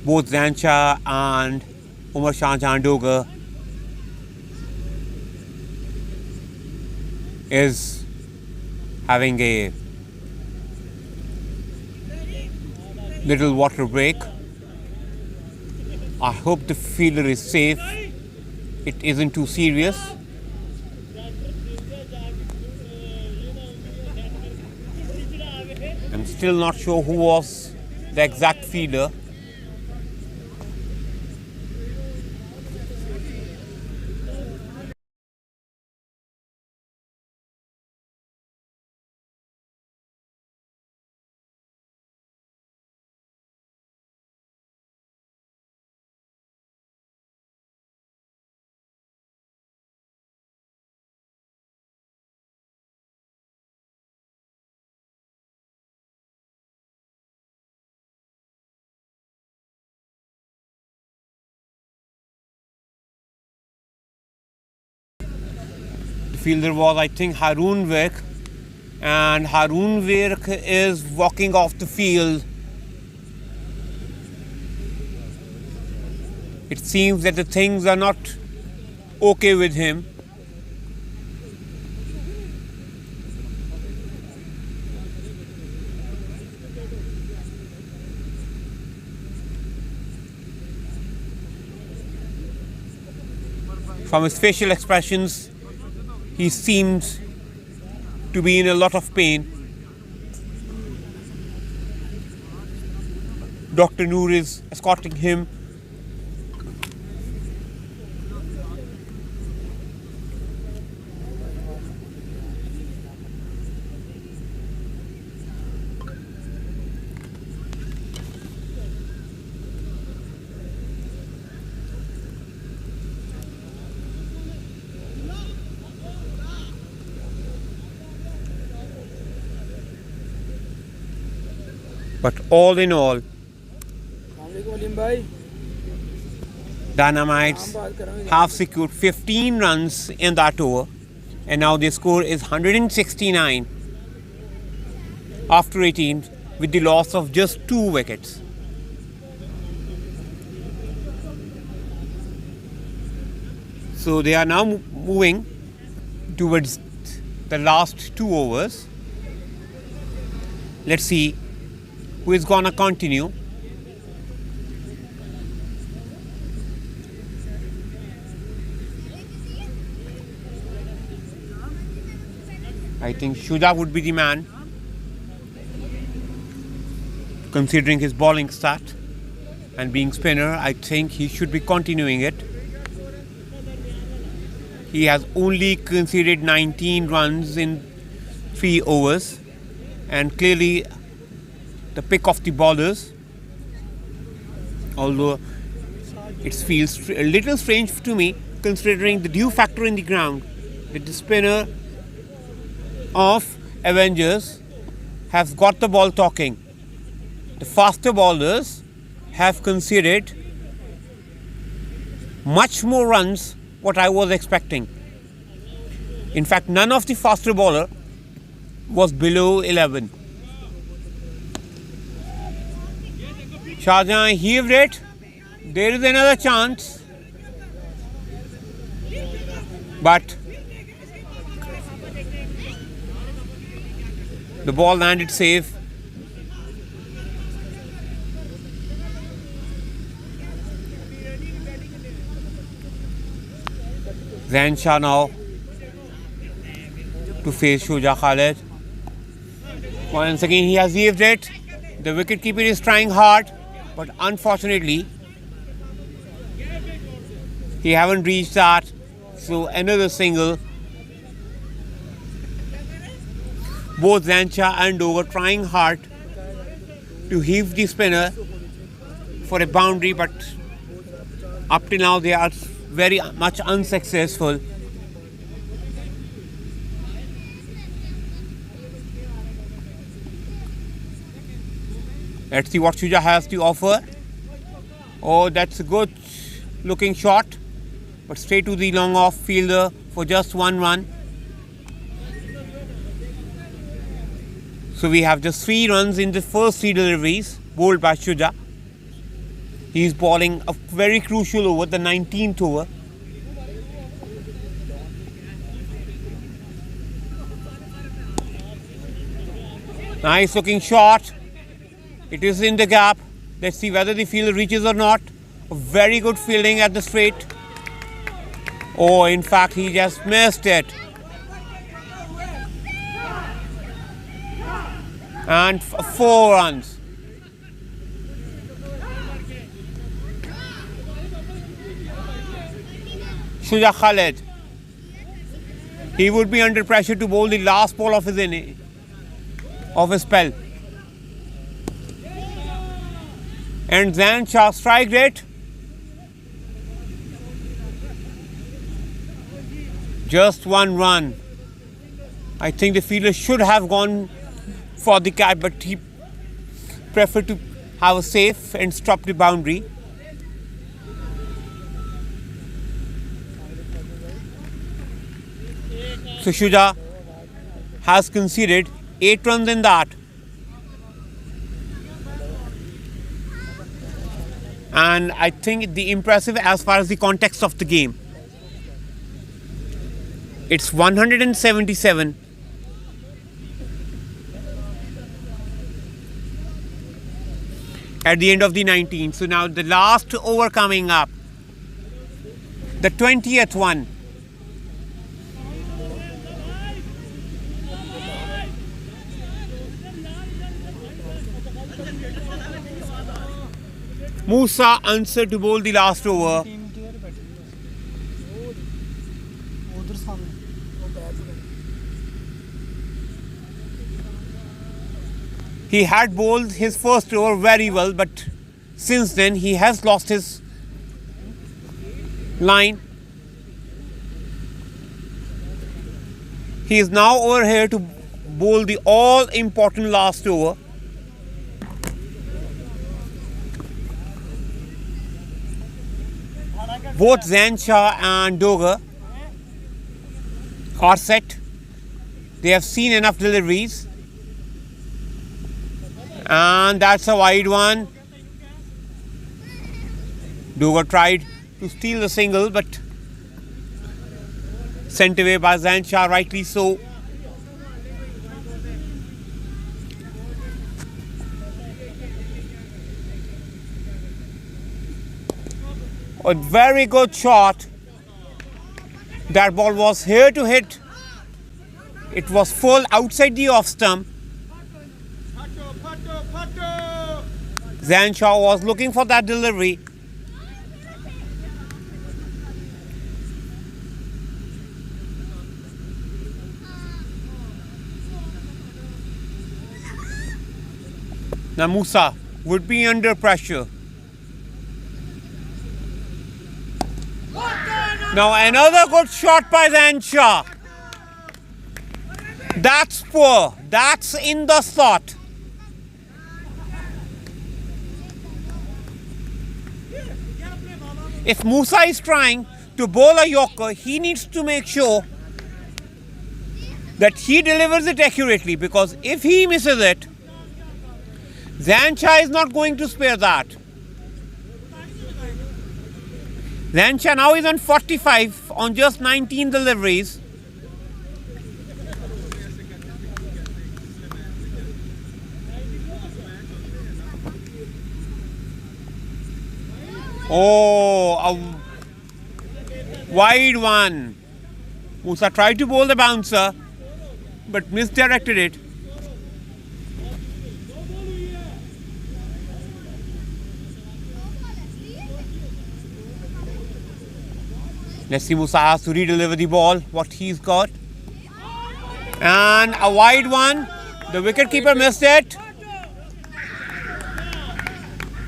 both Zain Shah and Umar Shah Dogar is having a little water break. I hope the fielder is safe. It isn't too serious. I'm still not sure who was the exact fielder. Fielder was, I think, Haroon Virk, and Haroon Virk is walking off the field. It seems that the things are not okay with him. From his facial expressions, he seems to be in a lot of pain. Dr. Noor is escorting him. But all in all, Dynamites have secured 15 runs in that over, and now their score is 169 after 18 with the loss of just 2 wickets. So they are now moving towards the last 2 overs. Let's see who is gonna continue. I think Shuja would be the man, considering his bowling stat and being spinner. I think he should be continuing it. He has only conceded 19 runs in 3 overs, and clearly the pick of the bowlers, although it feels a little strange to me considering the dew factor in the ground, that the spinner of Avengers has got the ball talking. The faster bowlers have conceded much more runs what I was expecting. In fact, none of the faster bowler was below 11. Shahjahan heaved it. There is another chance. But the ball landed safe. Zain Shah now to face Shuja Khalid. Once again he has heaved it. The wicketkeeper is trying hard, but unfortunately he haven't reached that. So another single. Both Zain Shah and Dogar trying hard to heave the spinner for a boundary, but up till now they are very much unsuccessful. Let's see what Shuja has to offer. Oh, that's a good looking shot, but straight to the long off fielder for just 1 run. So we have just 3 runs in the first 3 deliveries bowled by Shuja. He's bowling a very crucial over, the 19th over. Nice looking shot. It is in the gap. Let's see whether the fielder reaches or not. A very good fielding at the straight. Oh, in fact, he just missed it. And 4 runs. Shuja Khalid. He would be under pressure to bowl the last ball of his inning, of his spell. And Zain Shah strike rate. Just 1 run. I think the fielder should have gone for the catch, but he preferred to have a safe and stop the boundary. So Shuja has conceded 8 runs in that. And I think the impressive as far as the context of the game. It's 177. At the end of the 19th. So now the last over coming up. The 20th one. Musa answered to bowl the last over. Team clear बैठी उधर सामने वो bat He had bowled his first over very well, but since then he has lost his line. He is now over here to bowl the all important last over. Both Zain Shah and Doga are set. They have seen enough deliveries. And that's a wide one. Doga tried to steal the single, but sent away by Zain Shah, rightly so. A very good shot. That ball was here to hit. It was full outside the off stump. Zain Shah was looking for that delivery. Now Musa would be under pressure. Now another good shot by Zain Shah. That's poor. That's in the slot. If Musa is trying to bowl a Yorker, he needs to make sure that he delivers it accurately, because if he misses it, Zain Shah is not going to spare that. Zain Shah now is on 45 on just 19 deliveries. Oh, a wide one. Musa tried to bowl the bouncer, but misdirected it. Let's see, Musa has to redeliver the ball, what he's got. And a wide one. The wicketkeeper missed it.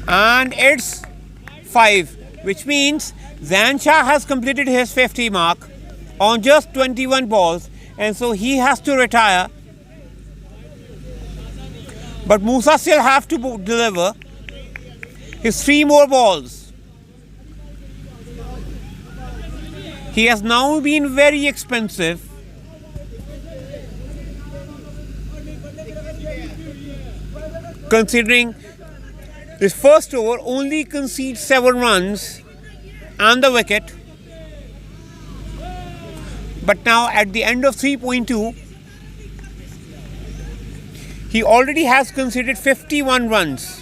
And it's 5, which means Zain Shah has completed his 50 mark on just 21 balls, and so he has to retire. But Musa still have to deliver his 3 more balls. He has now been very expensive. considering his first over only conceded 7 runs and the wicket. But now at the end of 3.2, he already has conceded 51 runs.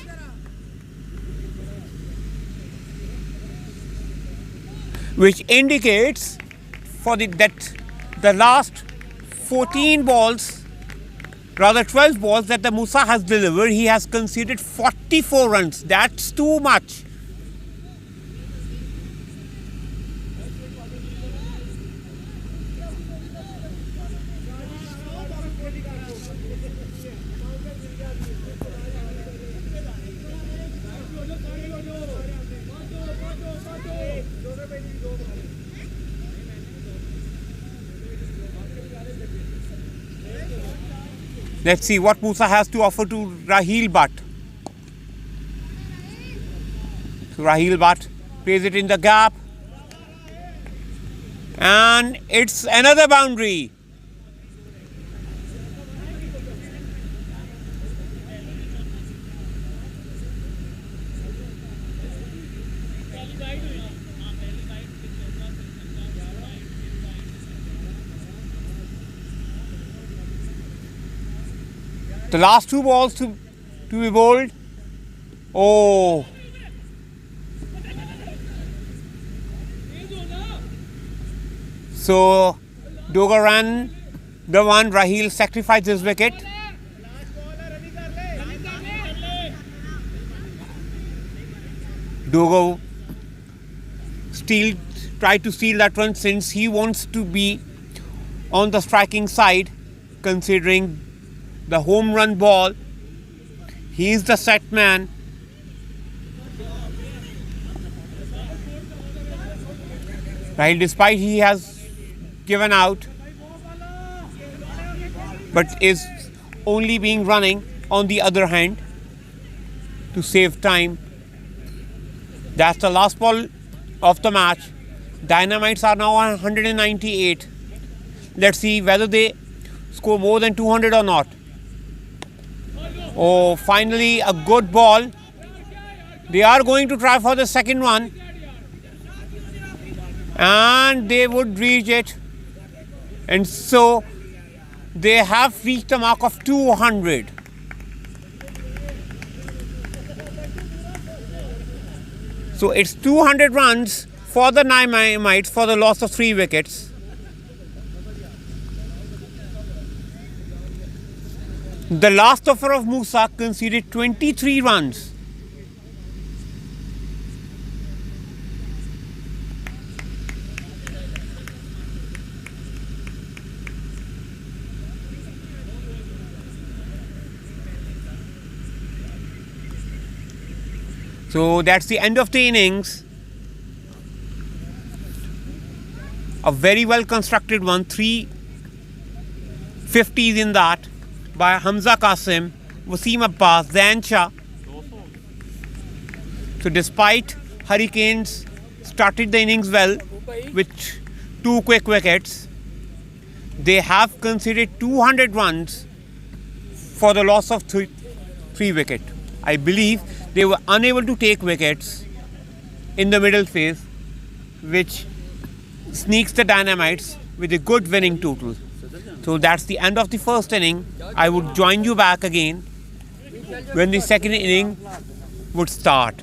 Which indicates that the last 14 balls, rather 12 balls that the Musa has delivered, he has conceded 44 runs. That's too much. Let's see what Musa has to offer to Raheel Butt. So Raheel Butt plays it in the gap. And it's another boundary. The last 2 balls to be bowled. Oh. So Doga ran the one. Raheel sacrificed his wicket. Dogo tried to steal that run since he wants to be on the striking side, considering the home run ball. He is the set man. Right, despite he has given out, but is only being running on the other hand to save time. That's the last ball of the match. Dynamites are now on 198. Let's see whether they score more than 200 or not. Oh, finally a good ball. They are going to try for the second one. And they would reach it. And so they have reached the mark of 200. So it's 200 runs for the Dynamites for the loss of 3 wickets. The last over of Musa conceded 23 runs. So that's the end of the innings. A very well constructed one, 3 50s in that by Hamza Qasim, Wasim Abbas, Zain Shah. So despite Hurricanes started the innings well with 2 quick wickets, they have conceded 200 runs for the loss of 3 wickets. I believe they were unable to take wickets in the middle phase, which sneaks the Dynamites with a good winning total. So that's the end of the first inning. I would join you back again when the second inning would start.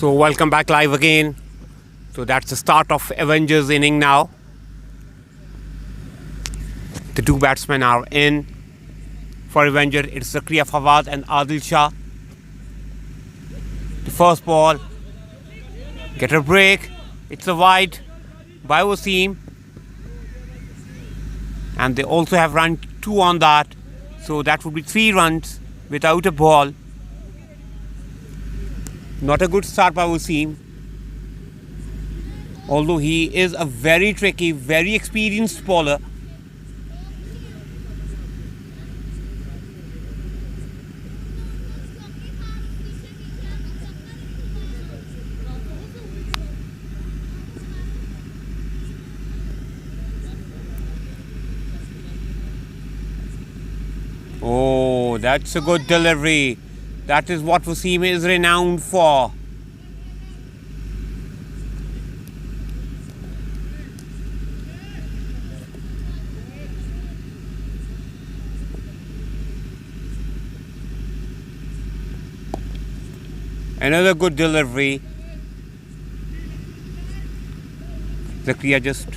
So welcome back live again. So that's the start of Avengers inning now. The two batsmen are in. For Avenger, it's Zakria Fawad and Adil Shah. The first ball, get a break. It's a wide by Wasim. And they also have run 2 on that. So that would be 3 runs without a ball. Not a good start by Wasim. Although he is a very tricky, very experienced bowler. Oh, that's a good delivery. That is what Wasim is renowned for. Another good delivery. Zakria just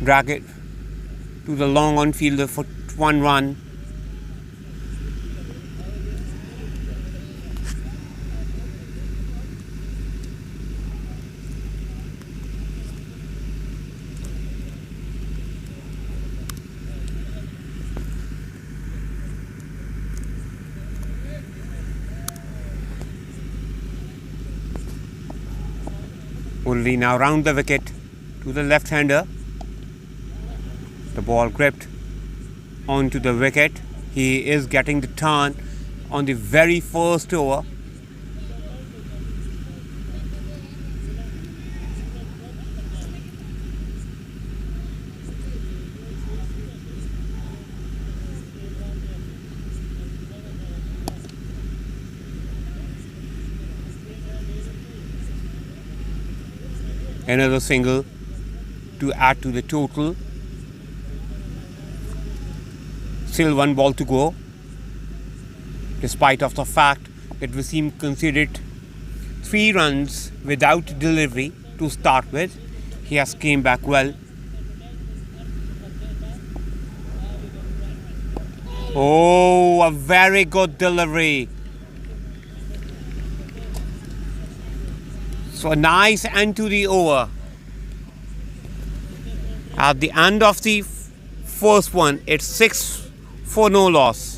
drag it to the long on fielder for 1 run. Only now round the wicket to the left-hander. The ball gripped onto the wicket. He is getting the turn on the very first over. Another single to add to the total. Still 1 ball to go. Despite of the fact that Wasim conceded 3 runs without delivery to start with, he has came back well. Oh, a very good delivery. So a nice end to the over. At the end of the first one, it's 6 for no loss.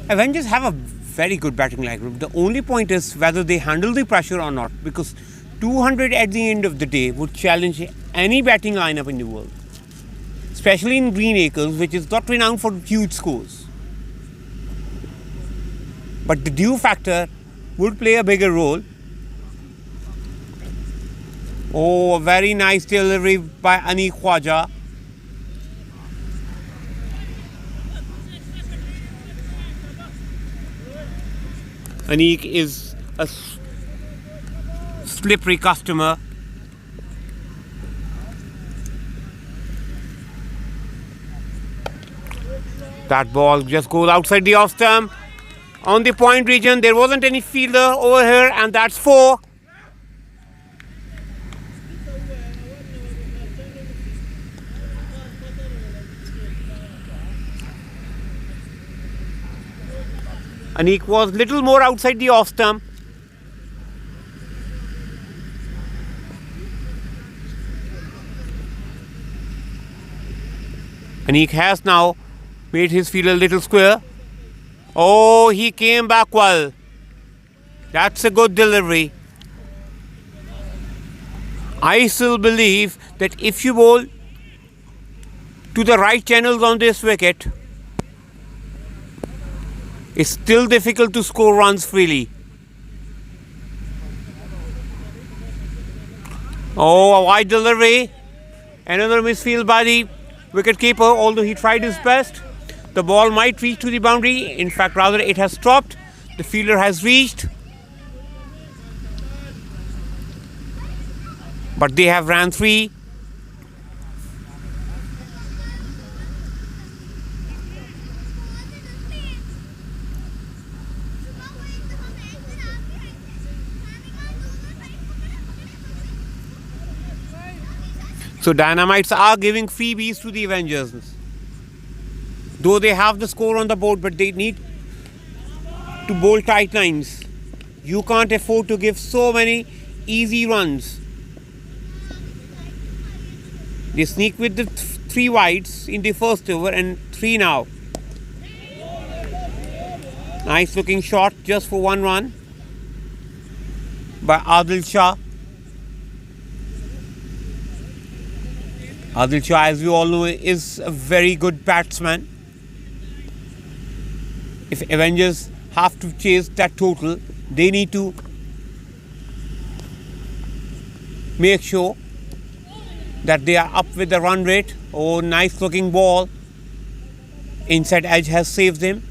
Avengers have a very good batting lineup. The only point is whether they handle the pressure or not, because 200 at the end of the day would challenge any batting lineup in the world, especially in Green Acres, which is not renowned for huge scores. But the dew factor would play a bigger role. Oh, a very nice delivery by Ani Khwaja. Anik is a slippery customer. That ball just goes outside the off stump. On the point region, there wasn't any fielder over here, and that's 4. Anik was little more outside the off stump. Anik has now made his field a little square. Oh, he came back well. That's a good delivery. I still believe that if you bowl to the right channels on this wicket, it's still difficult to score runs freely. Oh, a wide delivery. Another misfield by the wicketkeeper, although he tried his best. The ball might reach to the boundary. In fact, rather it has stopped. The fielder has reached. But they have ran 3. So Dynamites are giving freebies to the Avengers. Though they have the score on the board, but they need to bowl tight lines. You can't afford to give so many easy runs. They sneak with the 3 wides in the first over and 3 now. Nice looking shot just for 1 run by Adil Shah. Adil Shah, as we all know, is a very good batsman. If Avengers have to chase that total, they need to make sure that they are up with the run rate. Oh, nice looking ball. Inside edge has saved them.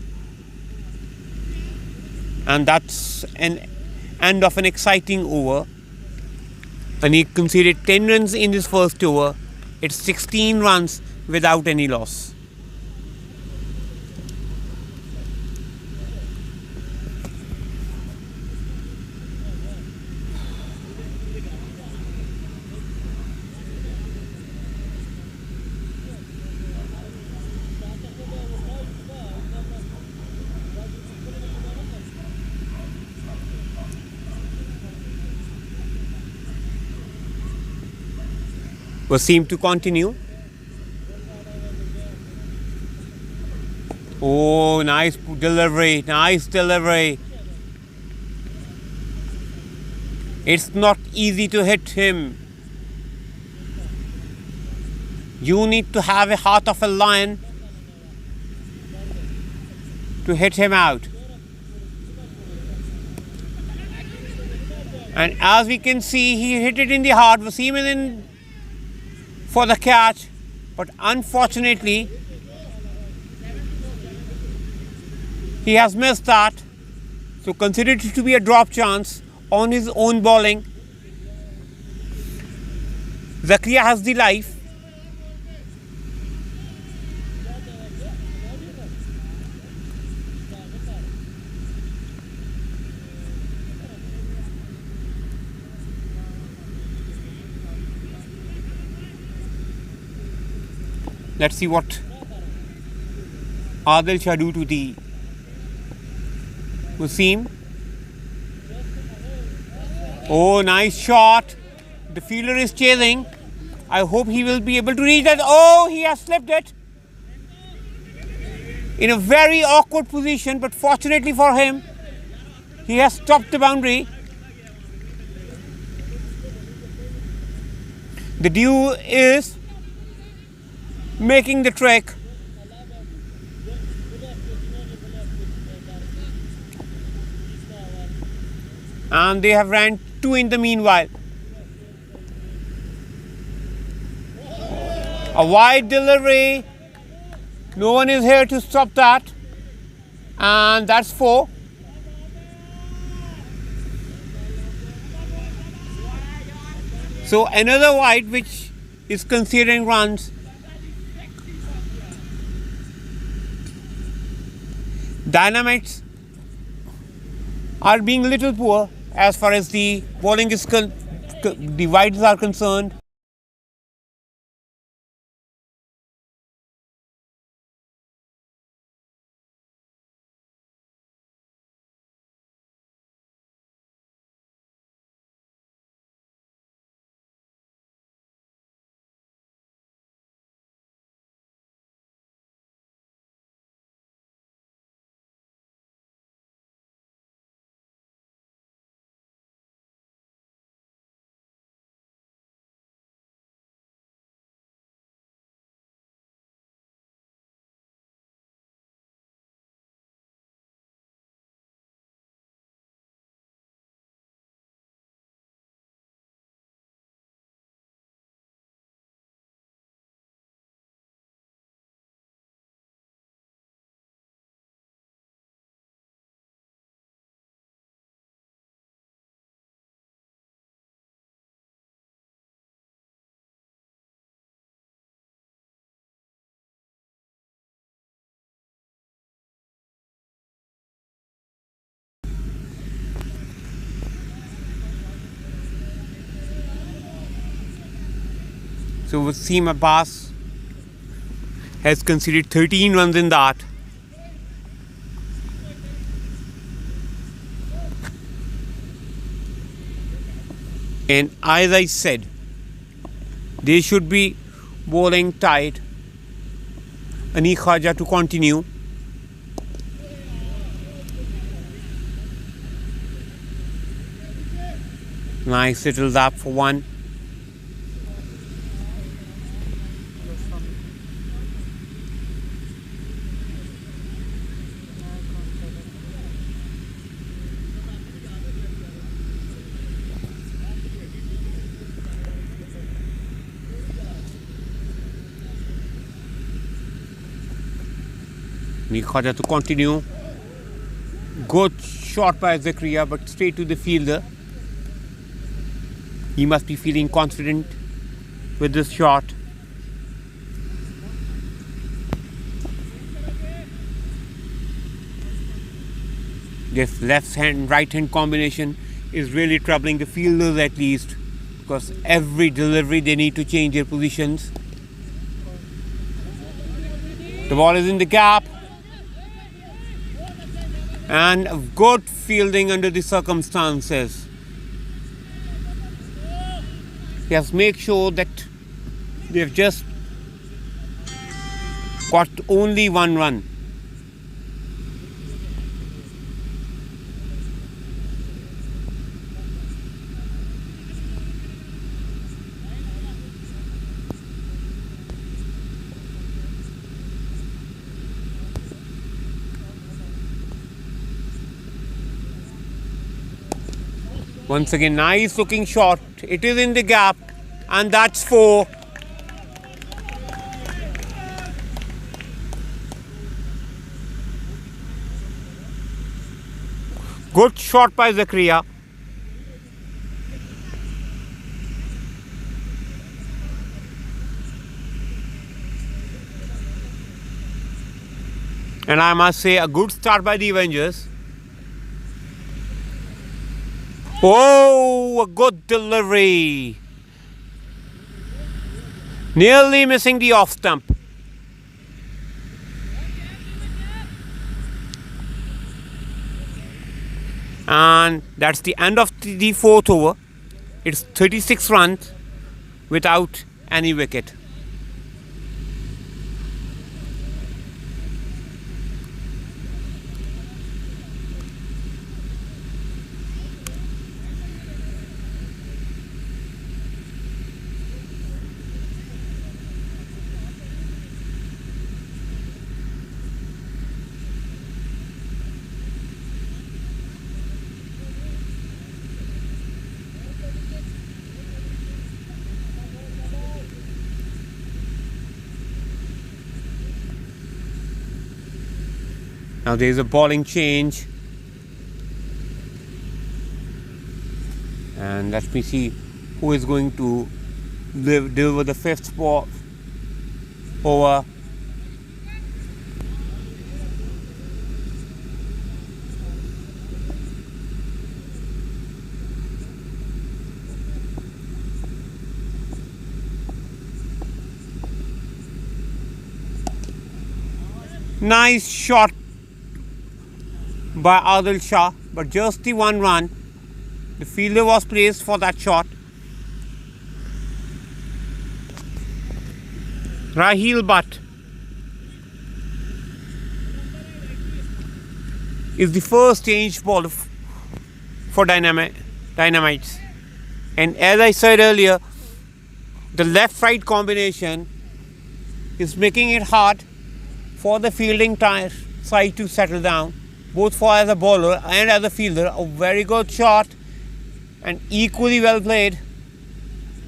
And that's an end of an exciting over. And he conceded 10 runs in his first over. It's 16 runs without any loss. Seem to continue. Oh, nice delivery, nice delivery. It's not easy to hit him. You need to have a heart of a lion to hit him out. And as we can see, he hit it in the heart. Wasim is in for the catch, but unfortunately he has missed that, so consider it to be a drop chance on his own bowling. Zakaria has the life. Let's see what Adil Shah do to the Wasim. Oh, nice shot. The fielder is chasing. I hope he will be able to reach that. Oh, he has slipped it. In a very awkward position, but fortunately for him, he has stopped the boundary. The dew is making the trick. And they have ran 2 in the meanwhile. A wide delivery. No one is here to stop that. And that's 4. So another wide which is considering runs. Dynamites are being a little poor as far as the bowling is the wides are concerned. So Wasim Abbas has conceded 13 runs in that. And as I said, they should be bowling tight. Ani Khaja to continue. Nice little zap for one. Nikhaja to continue. Good shot by Zakaria, but straight to the fielder. He must be feeling confident with this shot. This left hand right hand combination is really troubling the fielders, at least, because every delivery they need to change their positions. The ball is in the gap. And good fielding under the circumstances. Yes, make sure that they've just got only one run. Once again, nice looking shot. It is in the gap, and that's 4. Good shot by Zakaria. And I must say, a good start by the Avengers. Oh, a good delivery. Nearly missing the off stump. And that's the end of the 4th over. It's 36 runs without any wicket. Now there is a bowling change, and let me see who is going to deliver the 5th ball over. Nice shot by Adil Shah, but just the 1 run. The fielder was placed for that shot. Raheel Butt is the first change ball for Dynamites. And as I said earlier, the left-right combination is making it hard for the fielding side to settle down, both for as a bowler and as a fielder. A very good shot and equally well played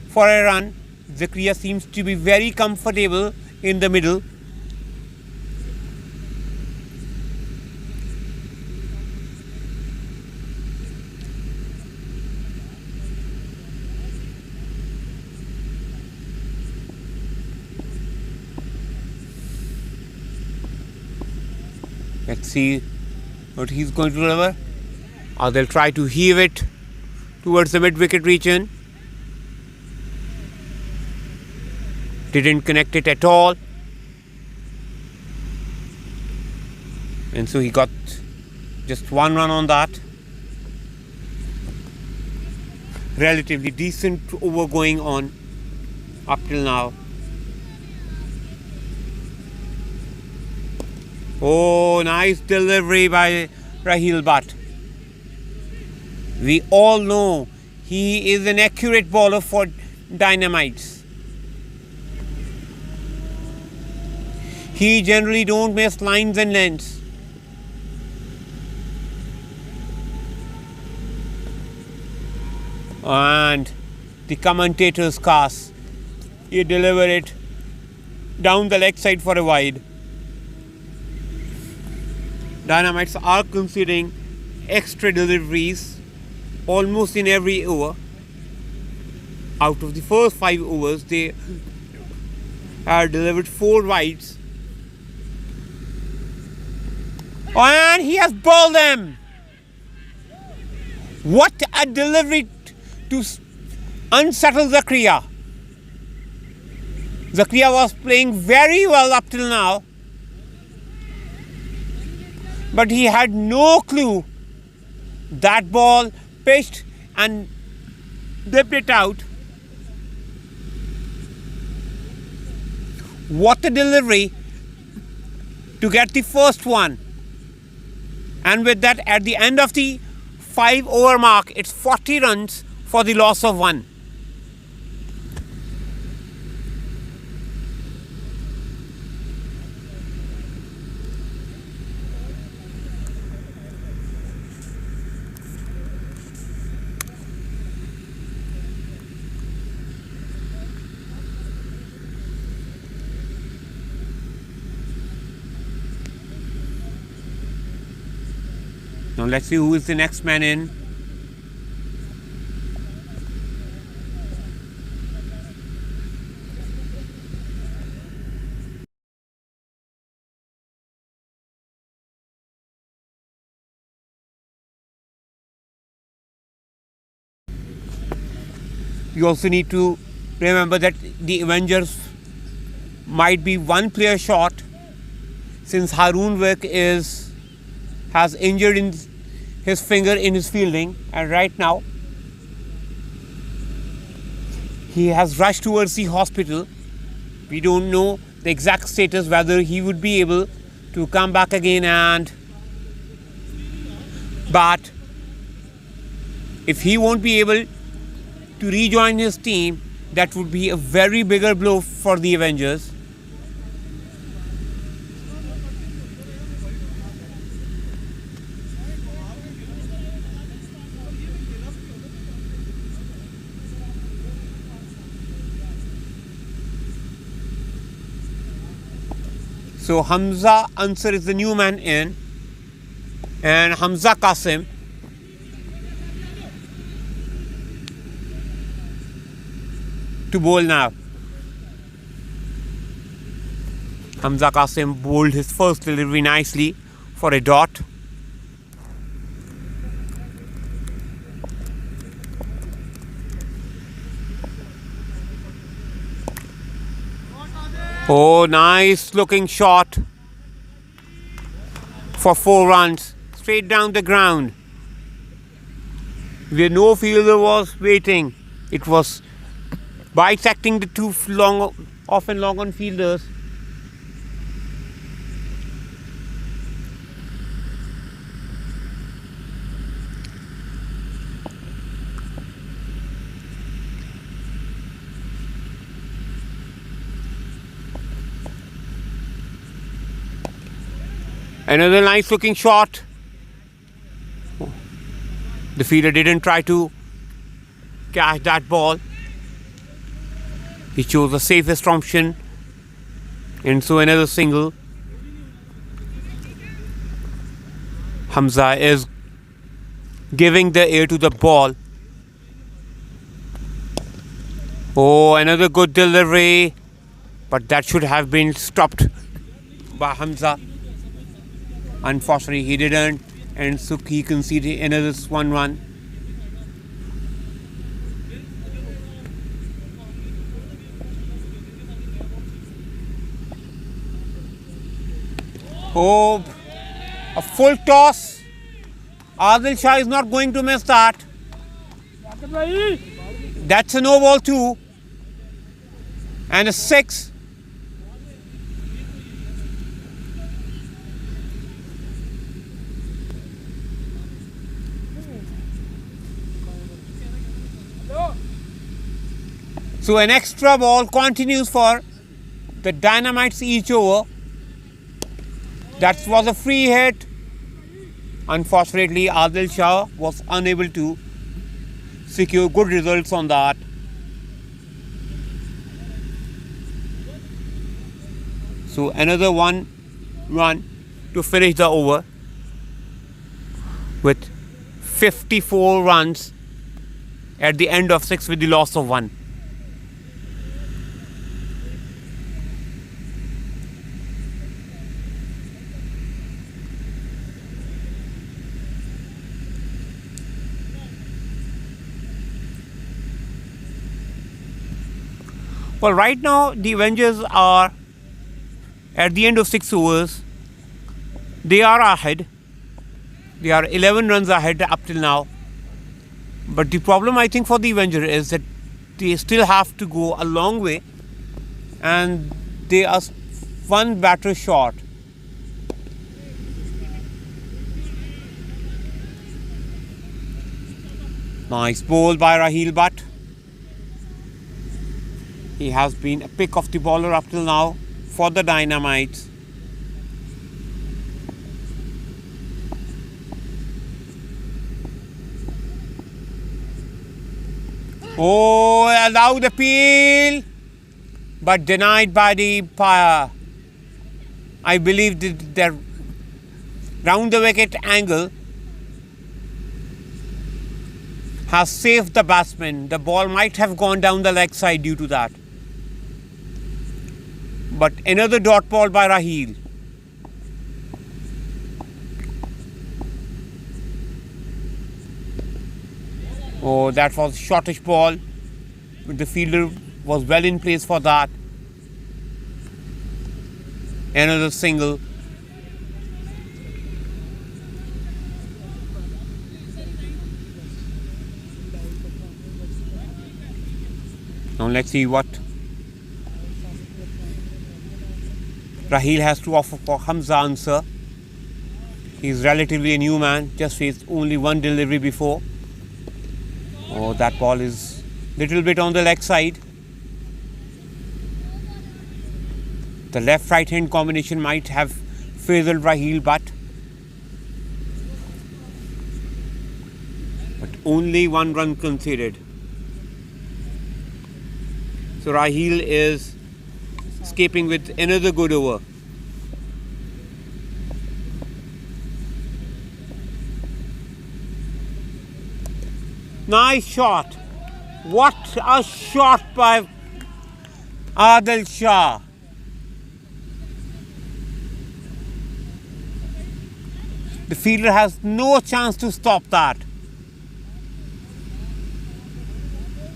for a run. Zakaria seems to be very comfortable in the middle. Let's see what he's going to deliver. Or they'll try to heave it towards the mid-wicket region. didn't connect it at all. And so he got just 1 run on that. Relatively decent over going on up till now. Oh, nice delivery by Raheel Butt. We all know he is an accurate bowler for Dynamites. He generally don't miss lines and lengths. And the commentator's cast, he delivered it down the leg side for a wide. Dynamites are considering extra deliveries almost in every over. Out of the first 5 overs, they have delivered 4 wides. And he has bowled them. What a delivery to unsettle Zakaria. Zakaria was playing very well up till now, but he had no clue that ball pitched and dipped it out. What a delivery to get the first one. And with that, at the end of the 5 over mark, it's 40 runs for the loss of 1. Now let's see who is the next man in. You also need to remember that the Avengers might be 1 player short, since Haroon Vick has injured in his finger in his fielding, and right now he has rushed towards the hospital. We don't know the exact status, whether he would be able to come back again and bat. If he won't be able to rejoin his team, that would be a very bigger blow for the Avengers. So Hamza Ansar is the new man in, and Hamza Qasim to bowl now. Hamza Qasim bowled his first delivery nicely for a dot. Oh, nice looking shot for 4 runs, straight down the ground, where no fielder was waiting. It was bisecting the 2 often long on fielders. Another nice looking shot. The fielder didn't try to catch that ball. He chose the safest option, and so another single. Hamza is giving the air to the ball. Oh, another good delivery, but that should have been stopped by Hamza. Unfortunately, he didn't, and so he conceded another 1 run. Oh, a full toss. Adil Shah is not going to miss that. That's a no ball too. And a 6. So an extra ball continues for the Dynamites each over. That was a free hit. Unfortunately, Adil Shah was unable to secure good results on that. So another 1 run to finish the over with 54 runs at the end of 6 with the loss of 1. Well, right now the Avengers are at the end of 6 overs. They are ahead. They are 11 runs ahead up till now. But the problem I think for the Avengers is that they still have to go a long way and they are 1 batter short. Nice ball by Raheel Butt. He has been a pick of the bowler up till now for the Dynamites. Oh, allowed appeal, but denied by the umpire. I believe the round the wicket angle has saved the batsman. The ball might have gone down the leg side due to that. But another dot ball by Raheel. Oh, that was shortish ball. The fielder was well in place for that. Another single. Now let's see what Raheel has to offer for Hamza Ansar. He is relatively a new man, just faced only 1 delivery before. Oh, that ball is little bit on the leg side. The left-right hand combination might have fizzled Raheel Butt. But only 1 run conceded. So Raheel is escaping with another good over. Nice shot. What a shot by Adil Shah. The fielder has no chance to stop that.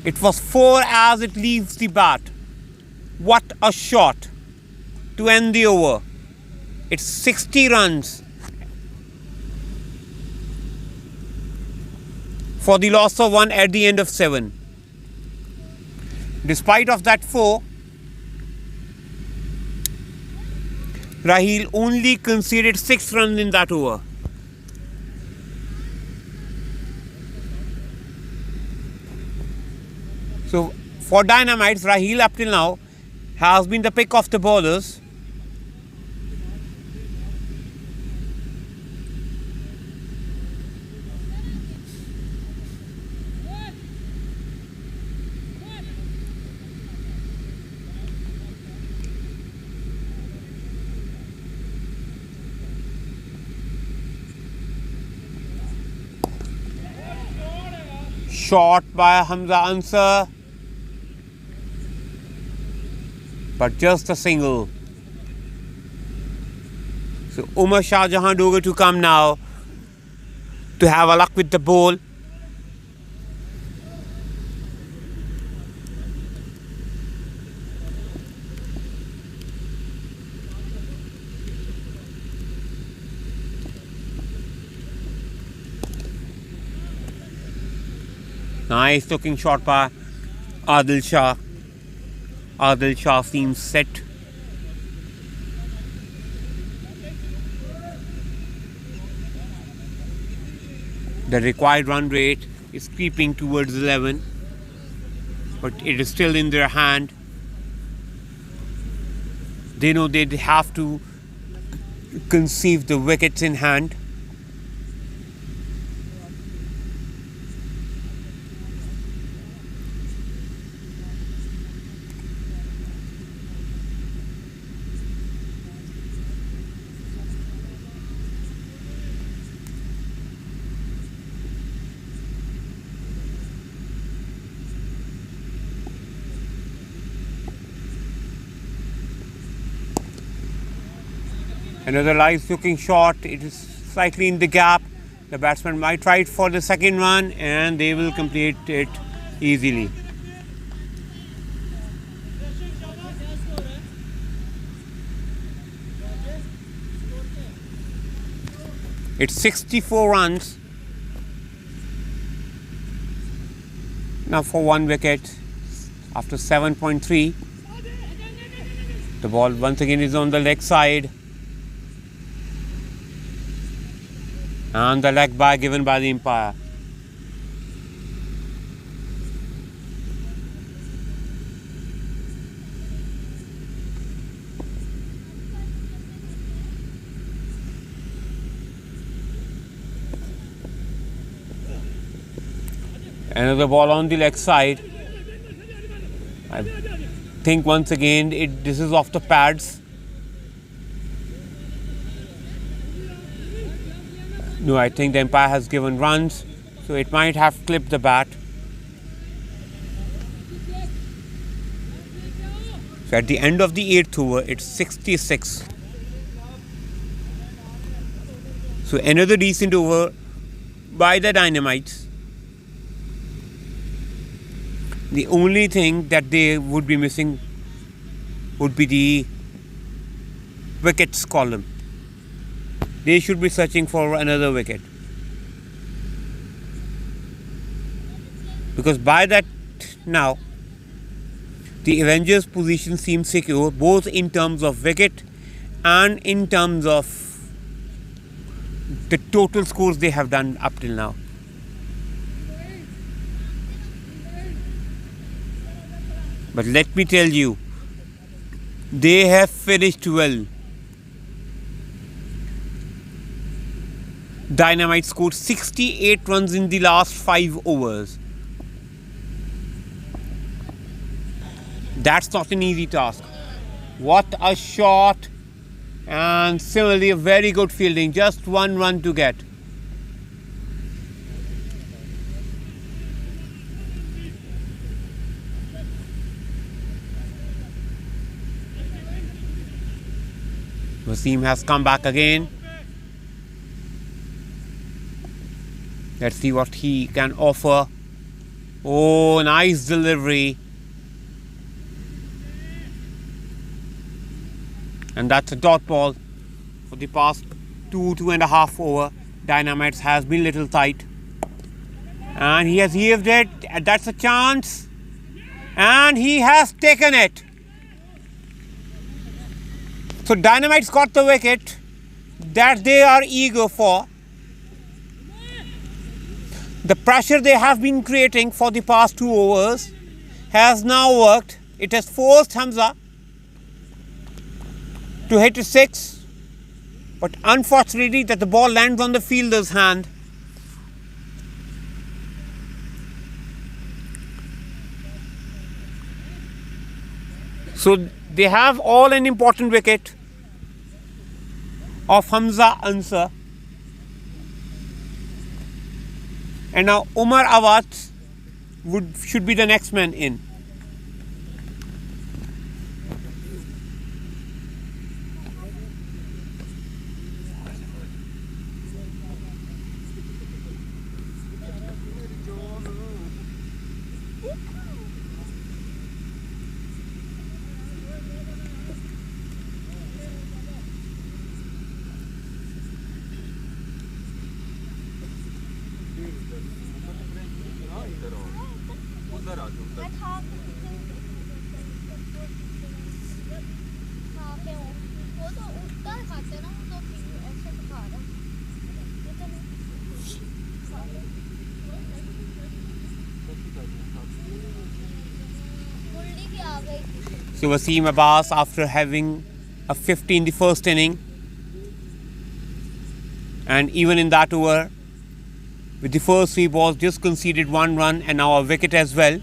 It was 4 as it leaves the bat. What a shot to end the over. It's 60 runs for the loss of 1 at the end of 7. Despite of that 4, Raheel only conceded 6 runs in that over. So for Dynamites, Raheel up till now has been the pick of the bowlers. Shot by Hamza Ansar, but just a single. So Umar Shah Jahan Dogar to come now to have a luck with the ball. Nice looking shot by Adil Shah. Adil Shah seems set. The required run rate is creeping towards 11, but it is still in their hand. They know they have to conceive the wickets in hand. Another nice looking shot. It is slightly in the gap. The batsman might try it for the second run and they will complete it easily. It's 64 runs. Now for 1 wicket after 7.3. The ball once again is on the leg side. And the leg bye given by the umpire. Another ball on the leg side. I think once again this is off the pads. No, I think the umpire has given runs, so it might have clipped the bat. So at the end of the 8th over, it's 66. So another decent over by the Dynamites. The only thing that they would be missing would be the wickets column. They should be searching for another wicket. Because by that now, the Avengers' position seems secure both in terms of wicket and in terms of the total scores they have done up till now. But let me tell you, they have finished well. Dynamite scored 68 runs in the last 5 overs. That's not an easy task. What a shot, and similarly a very good fielding, just 1 run to get. Wasim has come back again. Let's see what he can offer. Oh, nice delivery. And that's a dot ball. For the past 2.5 over, Dynamites has been little tight. And he has heaved it. That's a chance. And he has taken it. So Dynamites got the wicket that they are eager for. The pressure they have been creating for the past 2 overs has now worked. It has forced Hamza to hit a 6, but unfortunately that the ball lands on the fielder's hand. So they have all an important wicket of Hamza Ansar. And now Umar Awad should be the next man in. मैं था हाँ पे हूँ वो तो उठता खाते ना वो तो ऐसे तो खा रहा ये तो बुल्ली की आ गई So Wasim Abbas, after having a 50 in the first inning, and even in that over, with the first 3 balls, just conceded 1 run and now a wicket as well.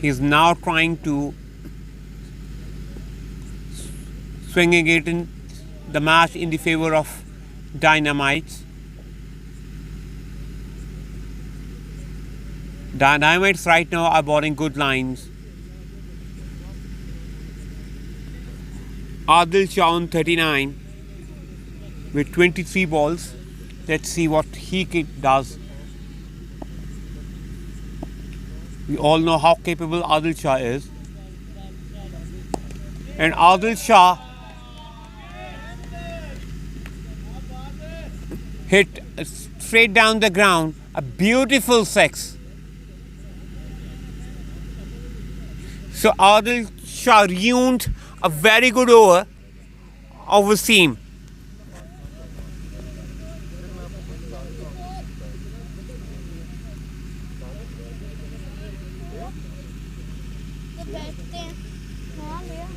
He's now trying to swinging it in the match in the favor of Dynamites. Dynamites right now are bowling good lines. Adil Shah on 39 with 23 balls. Let's see what he does. We all know how capable Adil Shah is. And Adil Shah hit straight down the ground a beautiful 6. So Adil Shah ruined a very good over of Wasim. तो बैठते हैं हाँ भैया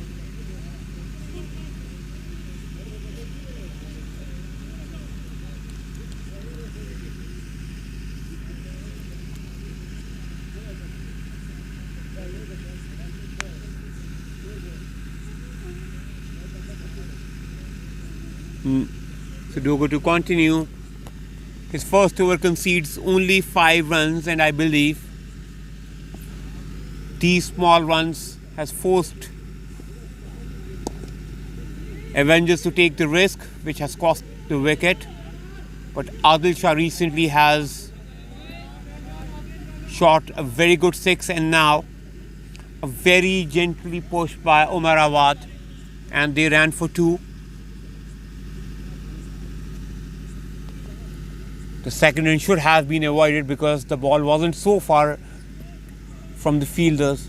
So Dogo to continue. His first over concedes only 5 runs, and I believe these small runs has forced Avengers to take the risk, which has cost the wicket. But Adil Shah recently has shot a very good 6, and now a very gently pushed by Umar Awad, and they ran for 2. The second run should have been avoided because the ball wasn't so far from the fielders.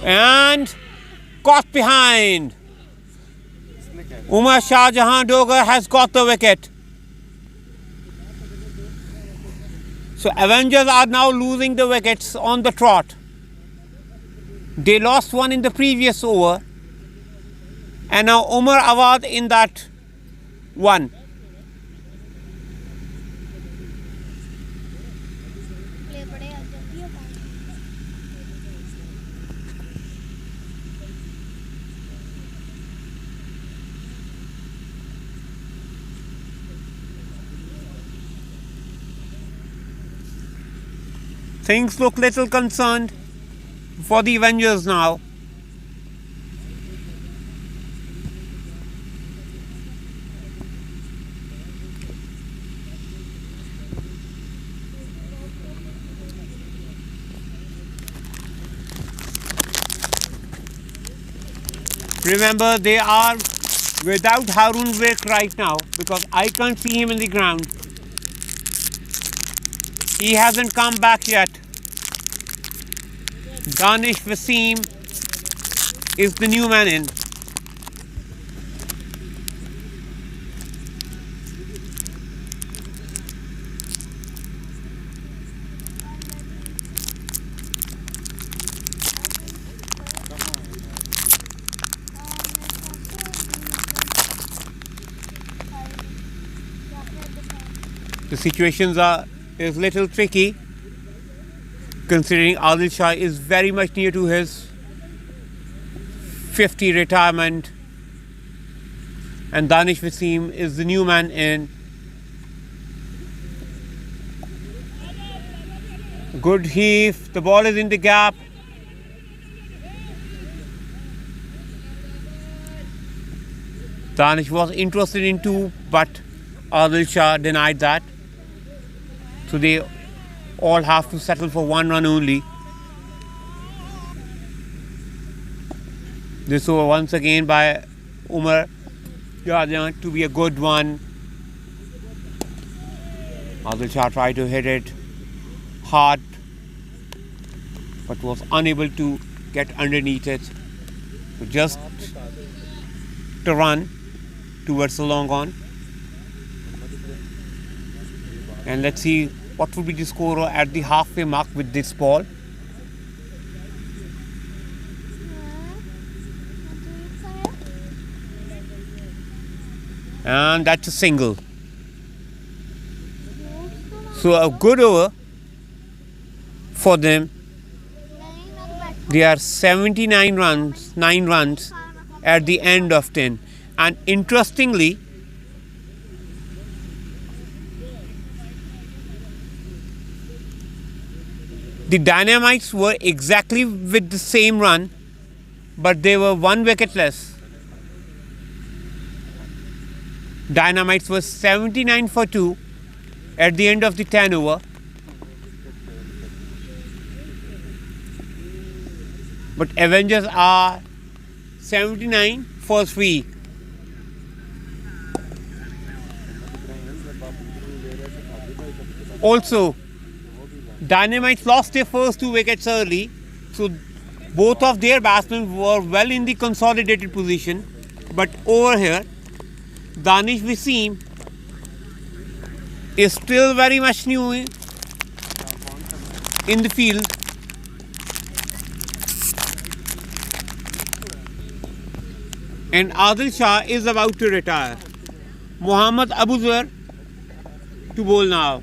And caught behind. Umar Shah Jahan Dogar has got the wicket. So Avengers are now losing the wickets on the trot. They lost one in the previous over. And now Umar Awad in that one. ले पड़ेगा जल्दी होता है Things look little concerned for the Avengers now. Remember, they are without Harun Vick right now because I can't see him in the ground. He hasn't come back yet. Danish Wasim is the new man in. The situations is little tricky considering Adil Shah is very much near to his 50 retirement and Danish Wasim is the new man in. Good heave, the ball is in the gap. Danish was interested in 2 but Adil Shah denied that. So they all have to settle for 1 run only. This over once again by Umar Jajan to be a good one. Adil Shah tried to hit it hard, but was unable to get underneath it. So just to run towards the long on. And let's see what will be the score at the halfway mark with this ball. And that's a single. So a good over for them. They are 79 runs, 9 runs at the end of 10. And interestingly, the Dynamites were exactly with the same run, but they were 1 wicket less. Dynamites was 79 for 2 at the end of the 10 over. But Avengers are 79 for 3. Also, Dynamites lost their first 2 wickets early, so both of their batsmen were well in the consolidated position. But over here, Danish Wasim is still very much new in the field. And Adil Shah is about to retire. Mohammad Abuzar to bowl now.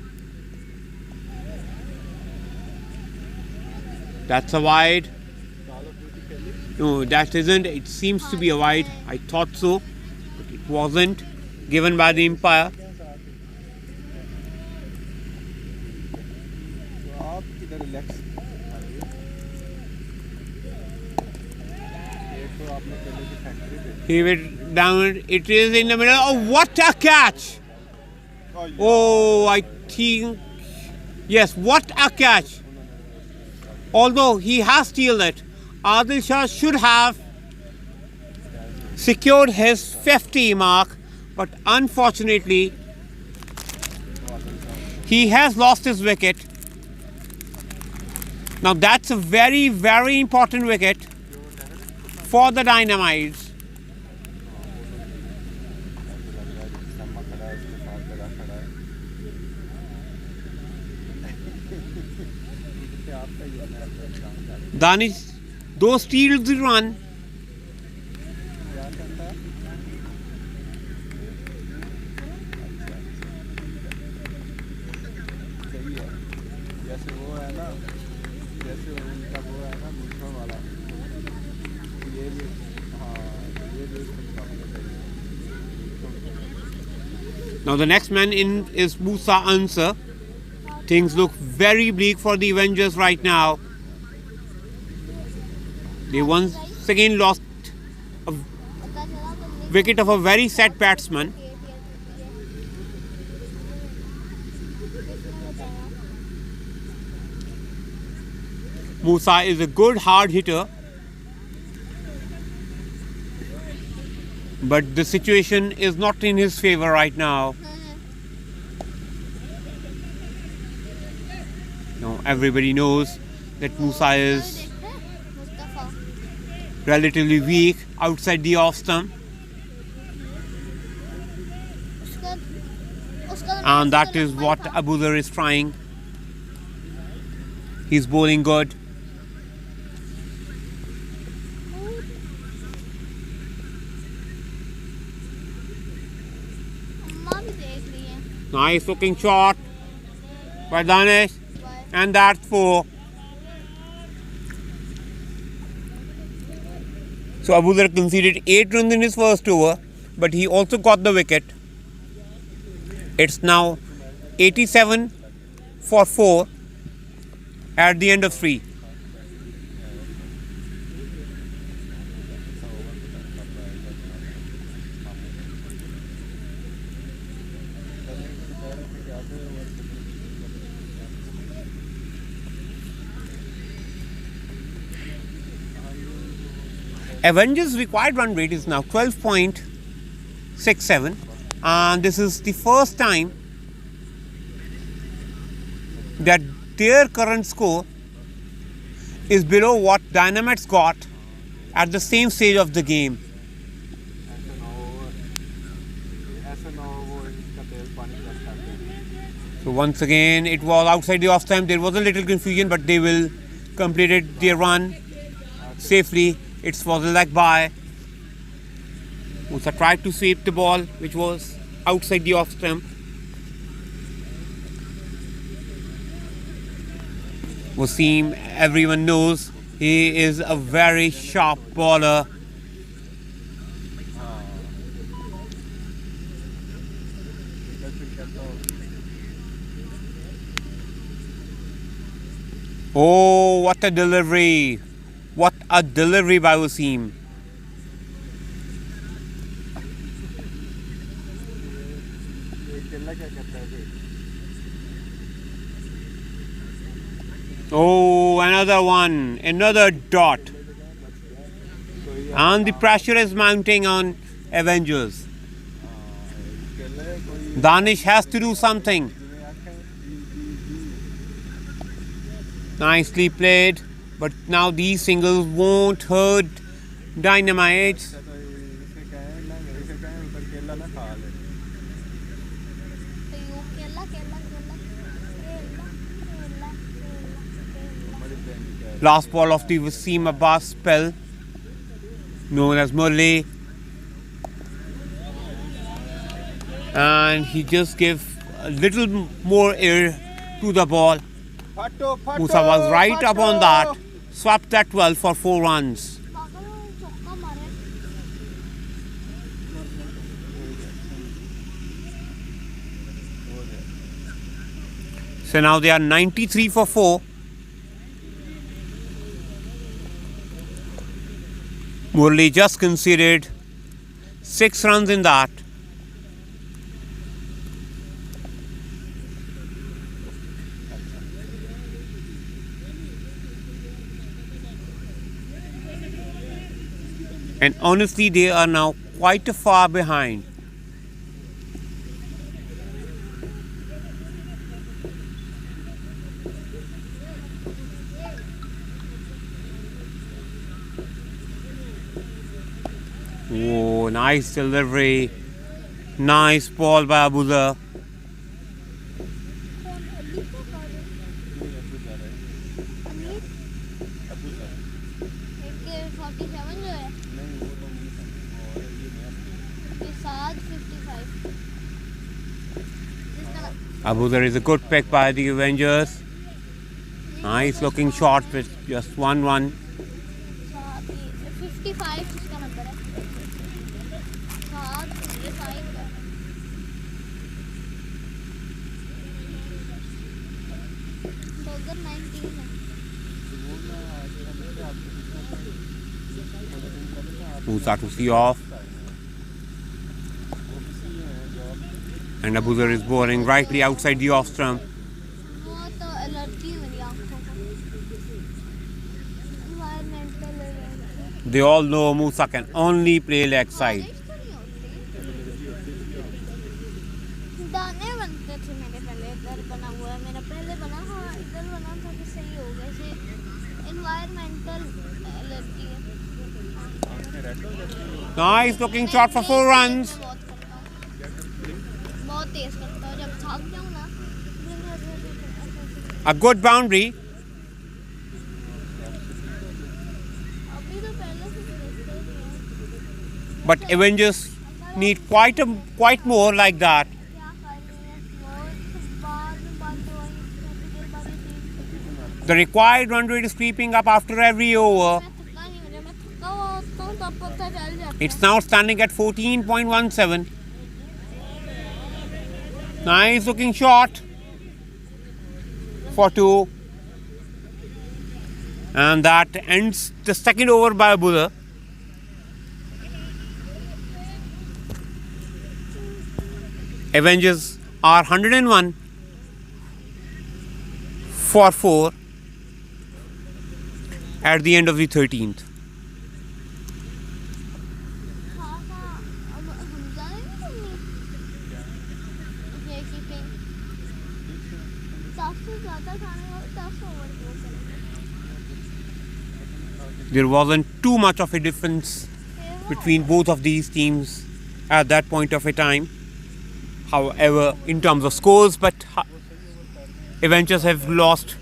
That's a wide. No, that isn't. It seems to be a wide. I thought so, but it wasn't given by the umpire. He went down. It is in the middle. Oh, what a catch! Oh, I think. Yes, what a catch! Although he has stealed it, Adil Shah should have secured his 50 mark, but unfortunately, he has lost his wicket. Now that's a very, very important wicket for the Dynamites. Danish, those steals the run. Now the next man in is Musa Ansar. Things look very bleak for the Avengers right now. They once again lost a wicket of a very set batsman. Musa is a good hard hitter, but the situation is not in his favor right now. Now everybody knows that Musa is relatively weak outside the off stump, and that is what Abuzar is trying. He's bowling good. Nice looking shot by Danish, and that's 4. So Abuzar conceded 8 runs in his first over, but he also got the wicket. It's now 87 for 4 at the end of 3. Avengers required run rate is now 12.67, and this is the first time that their current score is below what Dynamites got at the same stage of the game. So once again, it was outside the off time. There was a little confusion, but they will completed their run safely. It was a leg by. Musa tried to sweep the ball, which was outside the off stump. Wasim, everyone knows, he is a very sharp bowler. Oh, what a delivery! What a delivery by Wasim. Oh, another one, another dot. And the pressure is mounting on Avengers. Danish has to do something. Nicely played, but now these singles won't hurt Dynamites. Last ball of the Wasim Abbas spell, known as Murli, and he just gave a little more air to the ball. Musa was right up on that, swapped that well for 4 runs. So now they are 93 for 4. Murli just conceded 6 runs in that. And honestly, they are now quite far behind. Oh, nice delivery. Nice ball by Abuzar. Abuzar is a good pick by the Avengers. Nice looking shot with just 1 run. 55 इसका number है 55 बगर 19 है Musa to see off. And Abuzar is bowling rightly outside the off stump. बहुत allergy है मेरी आंखों को environmental allergy They all know Musa can only play leg side. दाने बनते थे मेरे पहले इधर बना हुआ है मेरा पहले बना हाँ इधर बना था कि सही हो गया से environmental allergy है Nice looking shot for 4 runs. बहुत तेज करता हूँ जब थक जाऊँ ना A good boundary. अभी तो पहले से देखते ही हैं But Avengers need quite more like that. क्या कर रही है बहुत बाद में बंद हुआ है थोड़ी देर बाद ये team The required run rate is creeping up after every over. मैं थका नहीं हो रहा मैं थका हुआ होता हूँ तब पता चल जाता है It's now standing at 14.17. Nice looking shot for 2. And that ends the second over by Abuzar. Avengers are 101 for 4 at the end of the 13th. There wasn't too much of a difference between both of these teams at that point of a time. However, in terms of scores, but Avengers have lost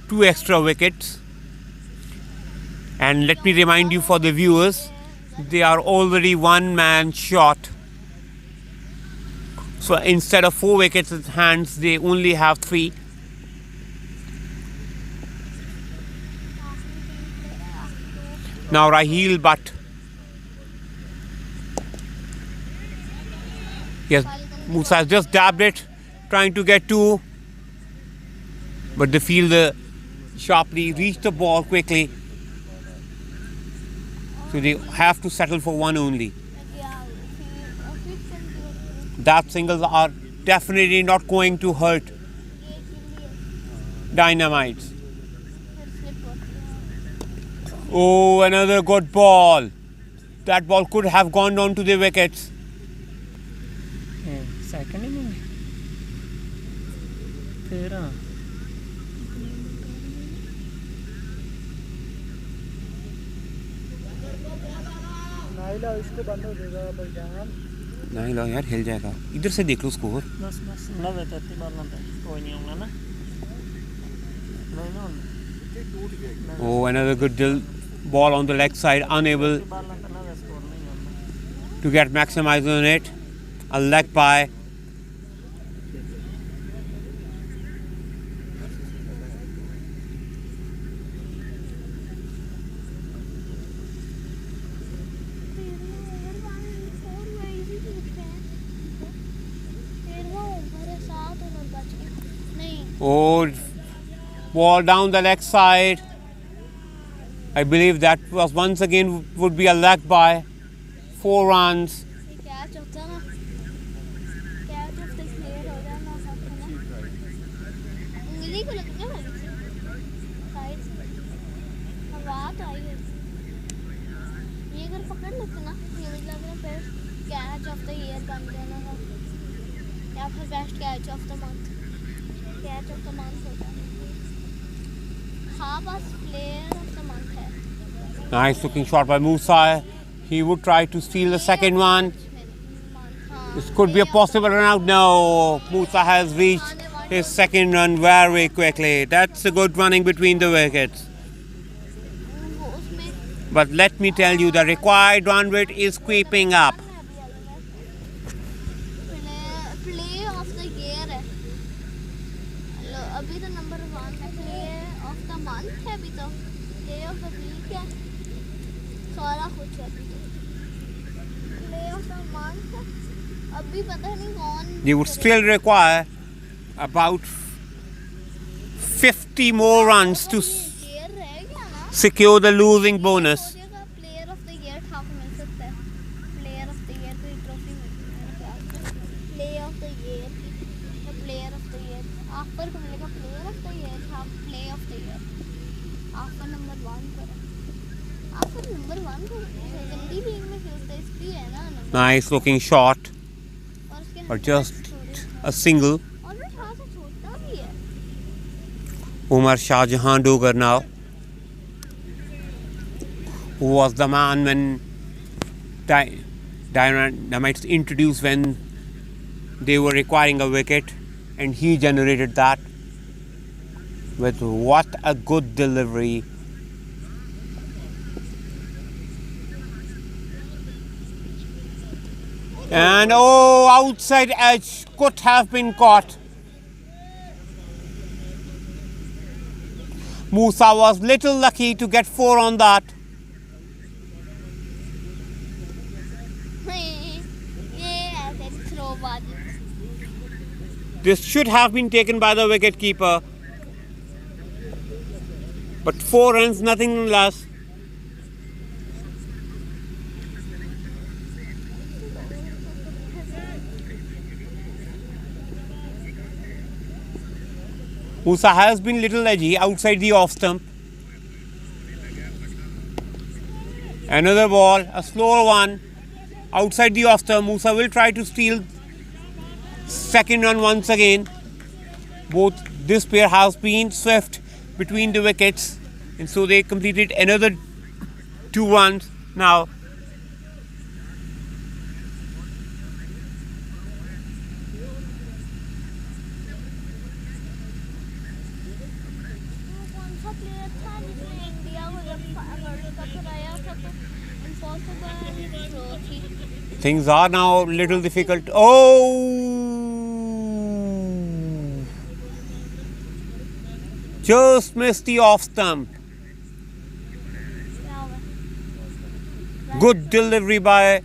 2 extra wickets. And let me remind you for the viewers, they are already 1 man short. So instead of 4 wickets in hands, they only have 3. Now Raheel Butt. Yes, Musa has just dabbed it, trying to get 2. But the fielder sharply reached the ball quickly. So they have to settle for 1 only. That singles are definitely not going to hurt Dynamites. Oh, another good ball. That ball could have gone down to the wickets. Second inning. 13. Naila इसको बंद हो जाएगा भाईजान. Naila यार हिल जाएगा. इधर से देख लो स्कोर. बस 90 मारना था. कोई नहीं होगा ना. नहीं. Oh, another good ball on the leg side, unable to get maximized on it. A leg by. Oh, ball down the leg side. I believe that was once again would be a leg by. 4 runs. Catch of the year बन जाना था या फिर best catch of the month. Catch of the month होता है. हाँ बस player of the month है. Nice looking shot by Musa. He would try to steal the second one. This could be a possible run out. No, Musa has reached his second run very quickly. That's a good running between the wickets. But let me tell you, the required run rate is creeping up. Play of the year है. अभी तो number 1 है. Play of the month है अभी तो. Play of the week है. सारा कुछ है. Play of the month है. अभी पता नहीं कौन. They would still require about 50 more runs to secure the losing bonus. Player of the year था मिल सकता है. Player of the year कोई ट्रॉफी मिलती है. Player of the year की player of the year after को मिलेगा. Player of the year था. Play of the year after number 1 पर. आफ्टर नंबर 1 को सेकेंडरी लीग में खेलता है. इसलिए है ना. Nice looking shot. Or just a single. और वो थोड़ा सा छोटा भी है. Umar Shah Jahan Dogar now, who was the man when Dynamites introduced when they were requiring a wicket, and he generated that with what a good delivery. And oh, outside edge could have been caught. Musa was little lucky to get 4 on that. This should have been taken by the wicketkeeper. But 4 runs, nothing less. Musa has been little edgy outside the off stump. Another ball, a slower one, outside the off stump. Musa will try to steal second run once again. This pair has been swift between the wickets, and so they completed another 2 runs. Now कौन सा player था जिसने India को जब world cup हराया था तो impossible throw थी things are now a little difficult. Oh! Just missed the off stump. क्या हुआ Good delivery by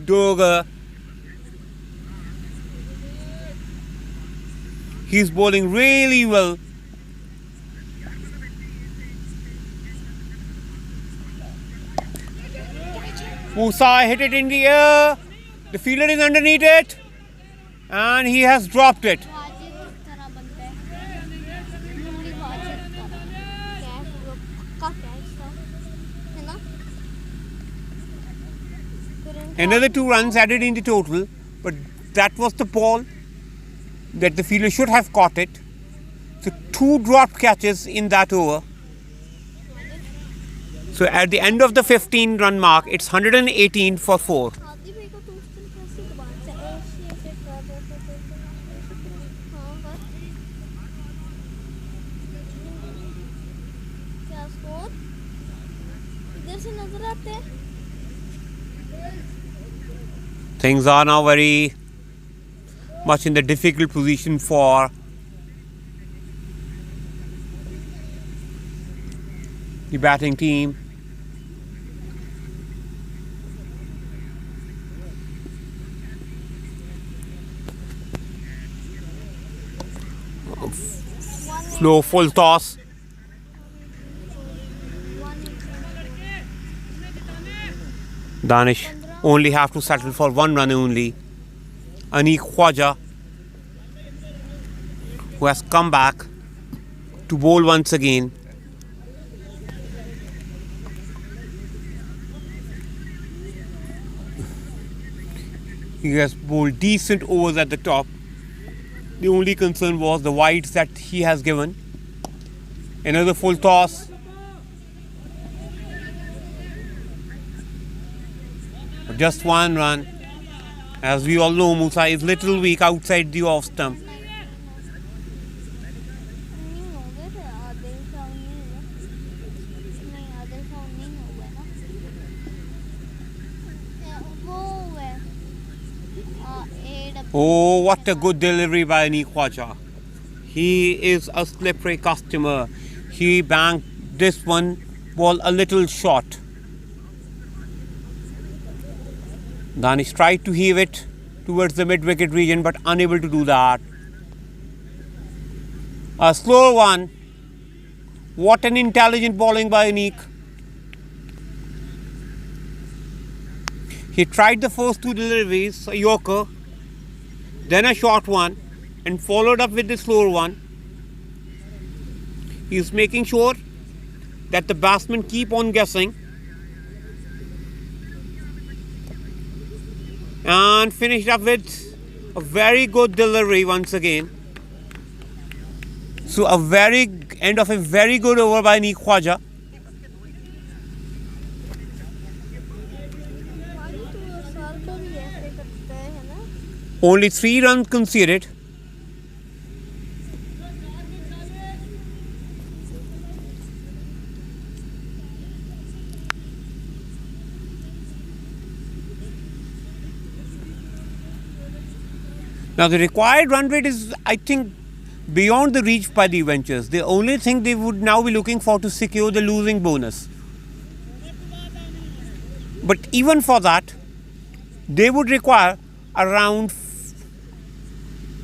Doga. He's bowling really well. Musa hit it in the air. The fielder is underneath it. And he has dropped it. वाजिब इस तरह बनता है बिल्कुल वाजिब तरह कैच वो पक्का कैच था है ना फिर इनका Another 2 runs added in the total. But that was the ball that the fielder should have caught it. So 2 dropped catches in that over. So at the end of the 15-run mark, it's 118 for 4. आदि भाई को तो उस दिन कैसे दुबारा से ऐसे कर रहे थे हाँ बस क्या स्कोर इधर से नजर आते हैं Things are now very much in the difficult position for the batting team. Slow full toss. Danish only have to settle for 1 run only. Anik Khwaja, who has come back to bowl once again. He has bowled decent overs at the top. The only concern was the wides that he has given. Another full toss. Just 1 run. As we all know, Musa is little weak outside the off stump. नहीं हो गए थे आधे का नहीं हुआ नहीं आधे का नहीं हुआ ना वो हुआ Oh, what a good delivery by Anik Khwaja. He is a slippery customer. He banked this one ball a little short. Danish tried to heave it towards the mid-wicket region but unable to do that. A slow one. What an intelligent bowling by Anik. He tried the first 2 deliveries, a yorker, then a short one, and followed up with the slower one. He is making sure that the batsmen keep on guessing. And finished up with a very good delivery once again. So a very end of a very good over by Anik Khwaja. Only 3 runs conceded. Now the required run rate is, I think, beyond the reach by the Avengers. The only thing they would now be looking for to secure the losing bonus. But even for that, they would require around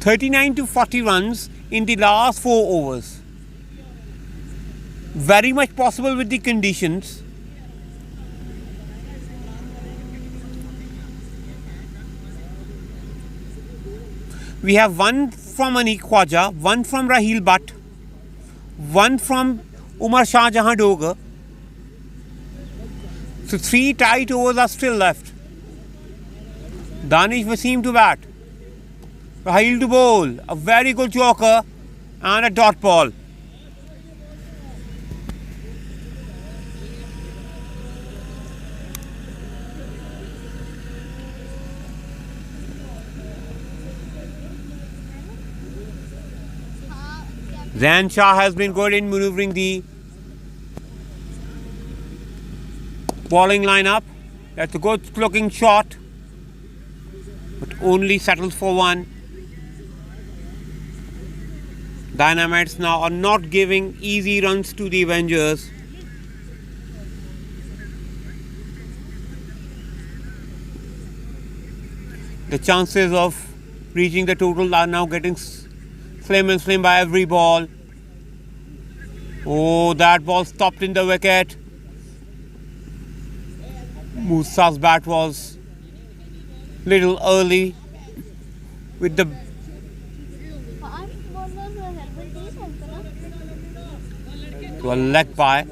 39 to 40 runs in the last 4 overs. Very much possible with the conditions. We have 1 from Anik Khwaja, 1 from Raheel Butt, 1 from Umar Shah Jahan Dogar. So 3 tight overs are still left. Danish Wasim to bat. Raheel to bowl. A very good yorker and a dot ball. Zan Shah has been good in maneuvering the bowling lineup. That's a good looking shot, but only settles for one. Dynamites now are not giving easy runs to the Avengers. The chances of reaching the total are now getting slim and slim by every ball. Oh, that ball stopped in the wicket. Musa's bat was little early with the to a leg by.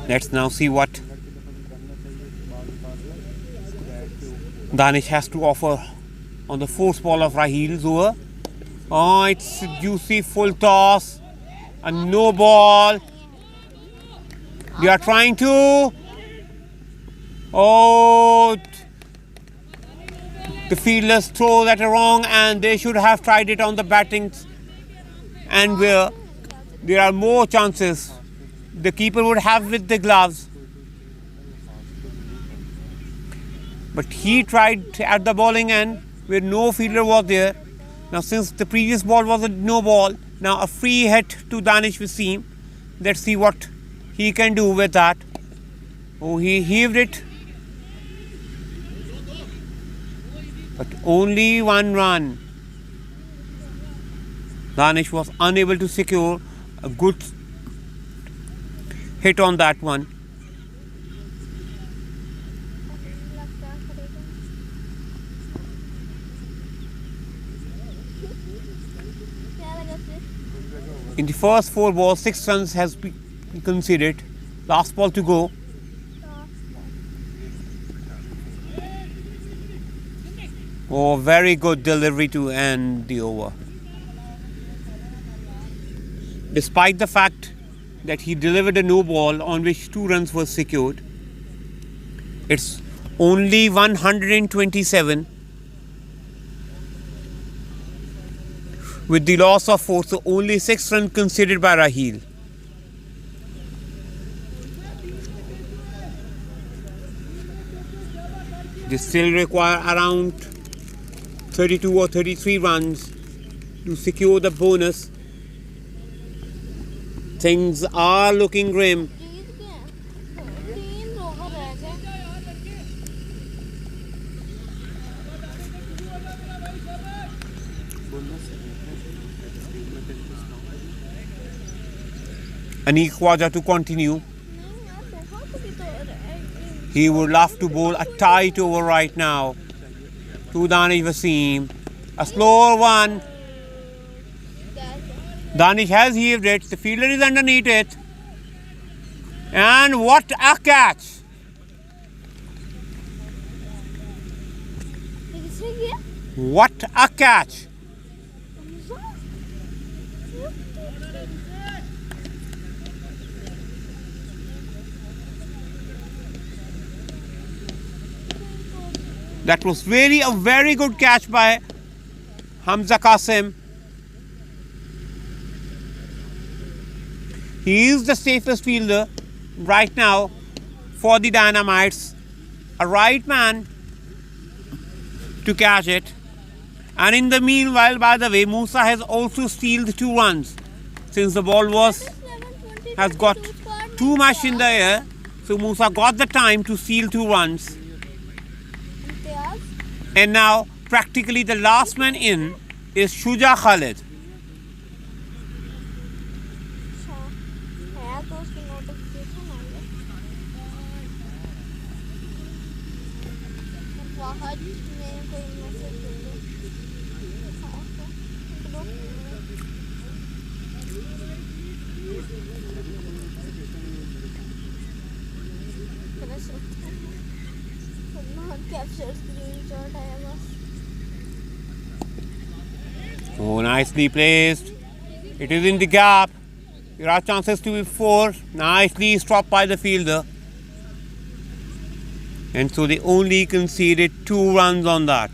Let's now see what Danish has to offer on the fourth ball of Rahil's over. Oh, it's a juicy full toss. A no ball. They are trying to. Oh, the fielders throw that wrong, and they should have tried it on the batting, and where there are more chances the keeper would have with the gloves. But he tried at the bowling end where no fielder was there. Now, since the previous ball was a no ball, now a free hit to Danish Wasim. Let's see what he can do with that. Oh, he heaved it. But only one run. Danish was unable to secure a good hit on that one. In the first 4 balls, 6 runs has been conceded. Last ball to go. Oh, very good delivery to end the over. Despite the fact that he delivered a no ball on which 2 runs were secured, it's only 127 with the loss of 4, so only 6 runs conceded by Rahil. They still require around 32 or 33 runs to secure the bonus. Things are looking grim. Anik Khwaja to continue. He would love to bowl a tight over right now to Danish Wasim. A slower one. Danish has heaved it. The fielder is underneath it. And what a catch! What a catch! That was a very good catch by Hamza Qasim. He is the safest fielder right now for the Dynamites. A right man to catch it. And in the meanwhile, by the way, Musa has also stealed 2 runs. Since the ball has got too much in the air, so Musa got the time to steal 2 runs. And now, practically the last man in is Shuja Khalid. Oh, nicely placed. It is in the gap. There are chances to be 4. Nicely stopped by the fielder. And so they only conceded 2 runs on that.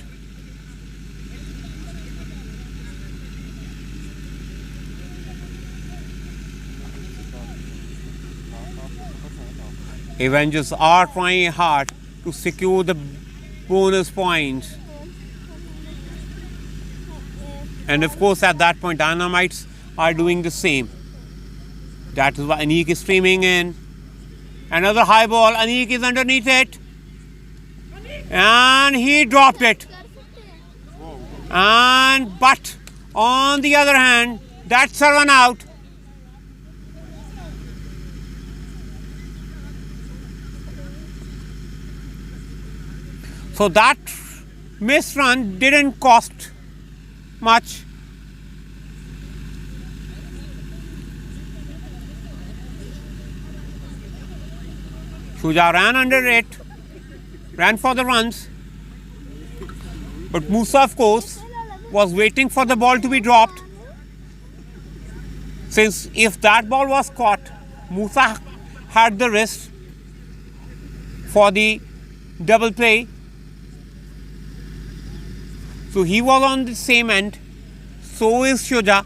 Avengers are trying hard to secure the bonus points. And of course at that point Dynamites are doing the same. That is why Anik is streaming in. Another high ball. Anik is underneath it. And he dropped it. But on the other hand, that's a run out. So that missed run didn't cost much. Shuja ran under it, ran for the runs. But Musa, of course, was waiting for the ball to be dropped. Since if that ball was caught, Musa had the wrist for the double play. So he was on the same end. So is Shuja.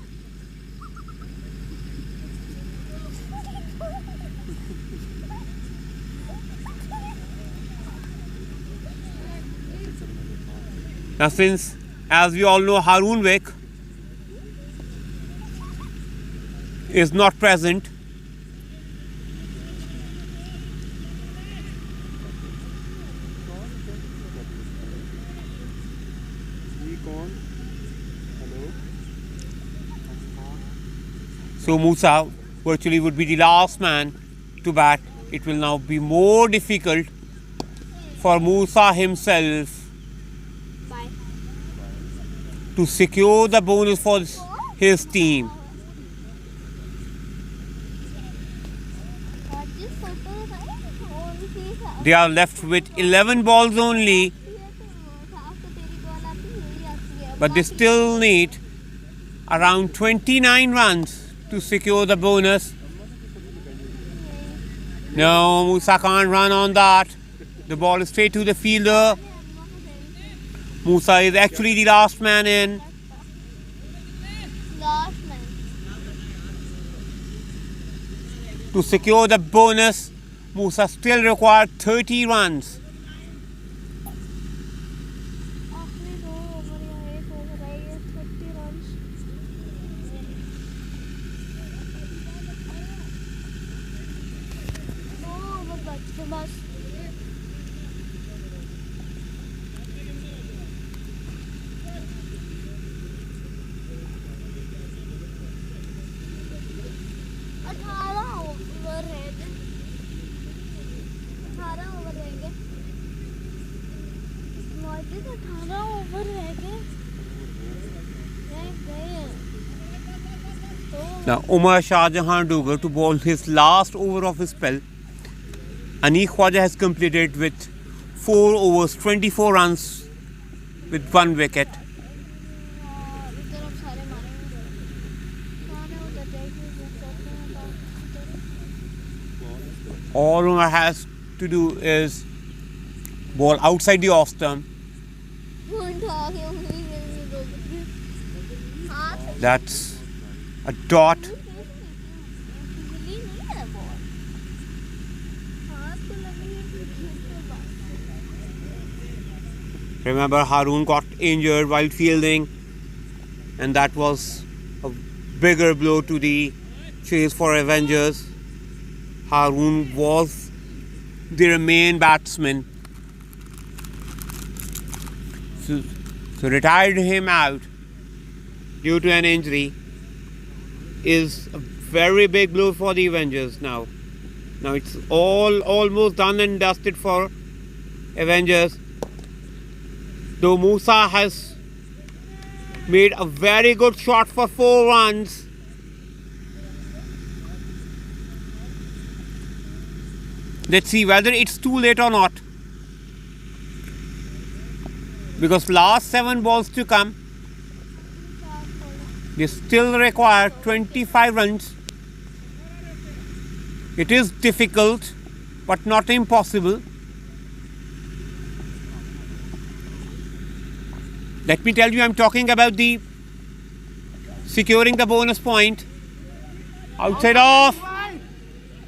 Now since, as we all know, Haroon Vick is not present, so Musa virtually would be the last man to bat. It will now be more difficult for Musa himself to secure the bonus for his team. They are left with 11 balls only, but they still need around 29 runs to secure the bonus. No, Musa can't run on that. The ball is straight to the fielder. Musa is actually the last man in. Last man. To secure the bonus, Musa still required 30 runs. आखिरी 2 over या 1 over रह गए 30 runs दो over बचे बस 18 over रह गए 18 over रह गए 18 ओवर रह गए Now Umar Shah Jahan Dugar to bowl his last over of his spell. Anik Khwaja has completed with 4 overs, 24 runs with 1 wicket. इधर अब सारे मारेंगे सारे उधर जाएंगे All Umar has to do is bowl outside the off stump. That's a dot. Remember, Haroon got injured while fielding, and that was a bigger blow to the chase for Avengers. Haroon was their main batsman. So retired him out due to an injury is a very big blow for the Avengers now. Now it's almost done and dusted for Avengers. Though Musa has made a very good shot for 4 runs. Let's see whether it's too late or not. Because last 7 balls to come, they still require 25 runs It is difficult, but not impossible. Let me tell you, I'm talking about the securing the bonus point. Outside off.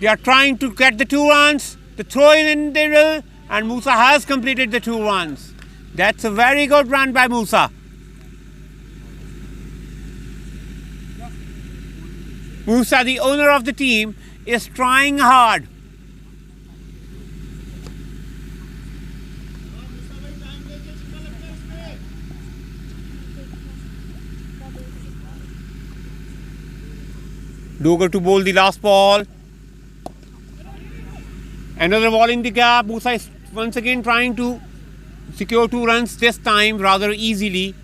They are trying to get the 2 runs. The throw in the middle, and Musa has completed the 2 runs. That's a very good run by Musa. Musa, the owner of the team, is trying hard. Doger to bowl the last ball. Another ball in the gap. Musa is once again trying to secure 2 runs, this time rather easily.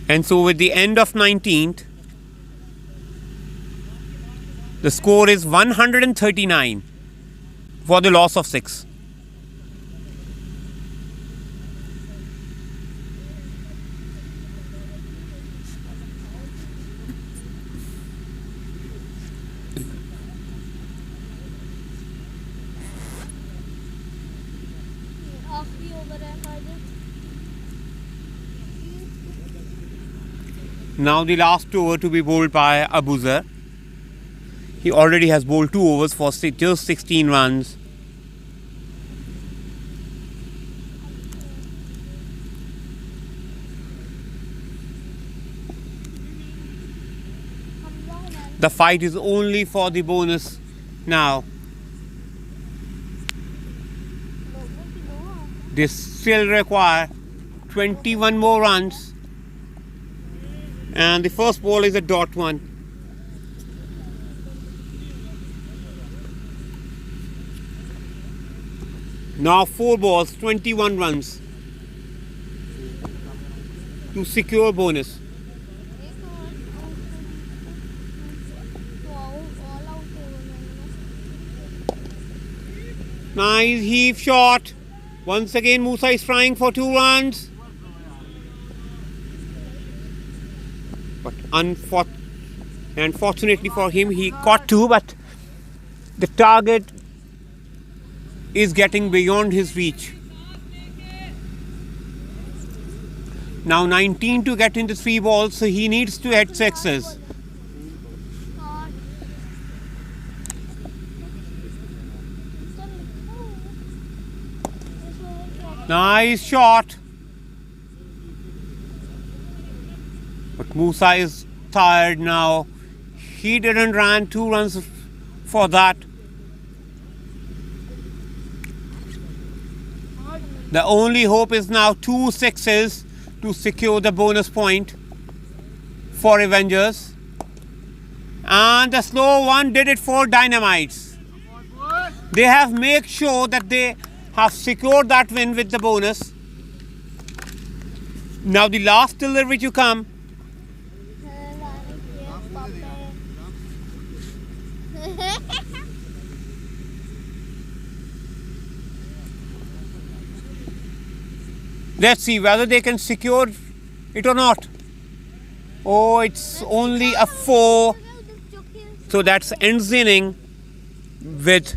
And so with the end of 19th, the score is 139 for the loss of 6. आखिरी over है हमारे। Now the last over to be bowled by Abuzar. He already has bowled 2 overs for just 16 runs. The fight is only for the bonus now. They still require 21 more runs. And the first ball is a dot one. Now 4 balls, 21 runs to secure bonus. Nice heave shot. Once again Musa is trying for 2 runs. But unfortunately for him, he caught 2, but the target is getting beyond his reach. Now 19 to get into 3 balls, so he needs to hit 6s. Nice shot. But Musa is tired now. He didn't run 2 runs for that. The only hope is now 2 6s to secure the bonus point for Avengers. And the slow one did it for Dynamites. They have made sure that they have secured that win with the bonus. Now the last delivery to come. Let's see whether they can secure it or not. Oh, it's only a 4. So that's ends the inning with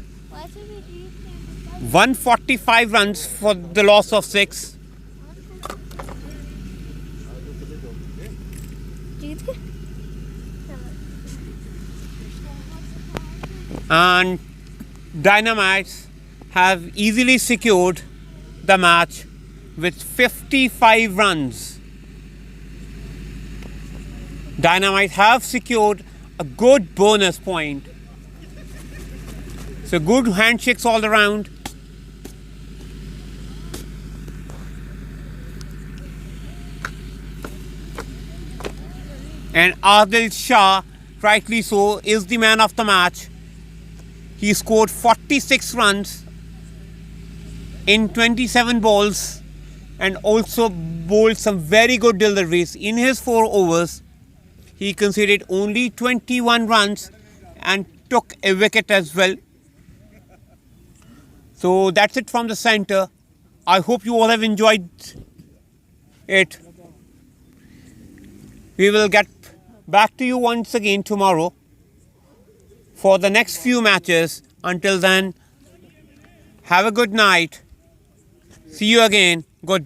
145 runs for the loss of 6. And Dynamites have easily secured the match with 55 runs. Dynamite have secured a good bonus point. So good handshakes all around. And Adil Shah, rightly so, is the man of the match. He scored 46 runs in 27 balls and also bowled some very good deliveries. In his 4 overs, he conceded only 21 runs and took a wicket as well. So that's it from the centre. I hope you all have enjoyed it. We will get back to you once again tomorrow for the next few matches. Until then, have a good night. See you again. Goodbye.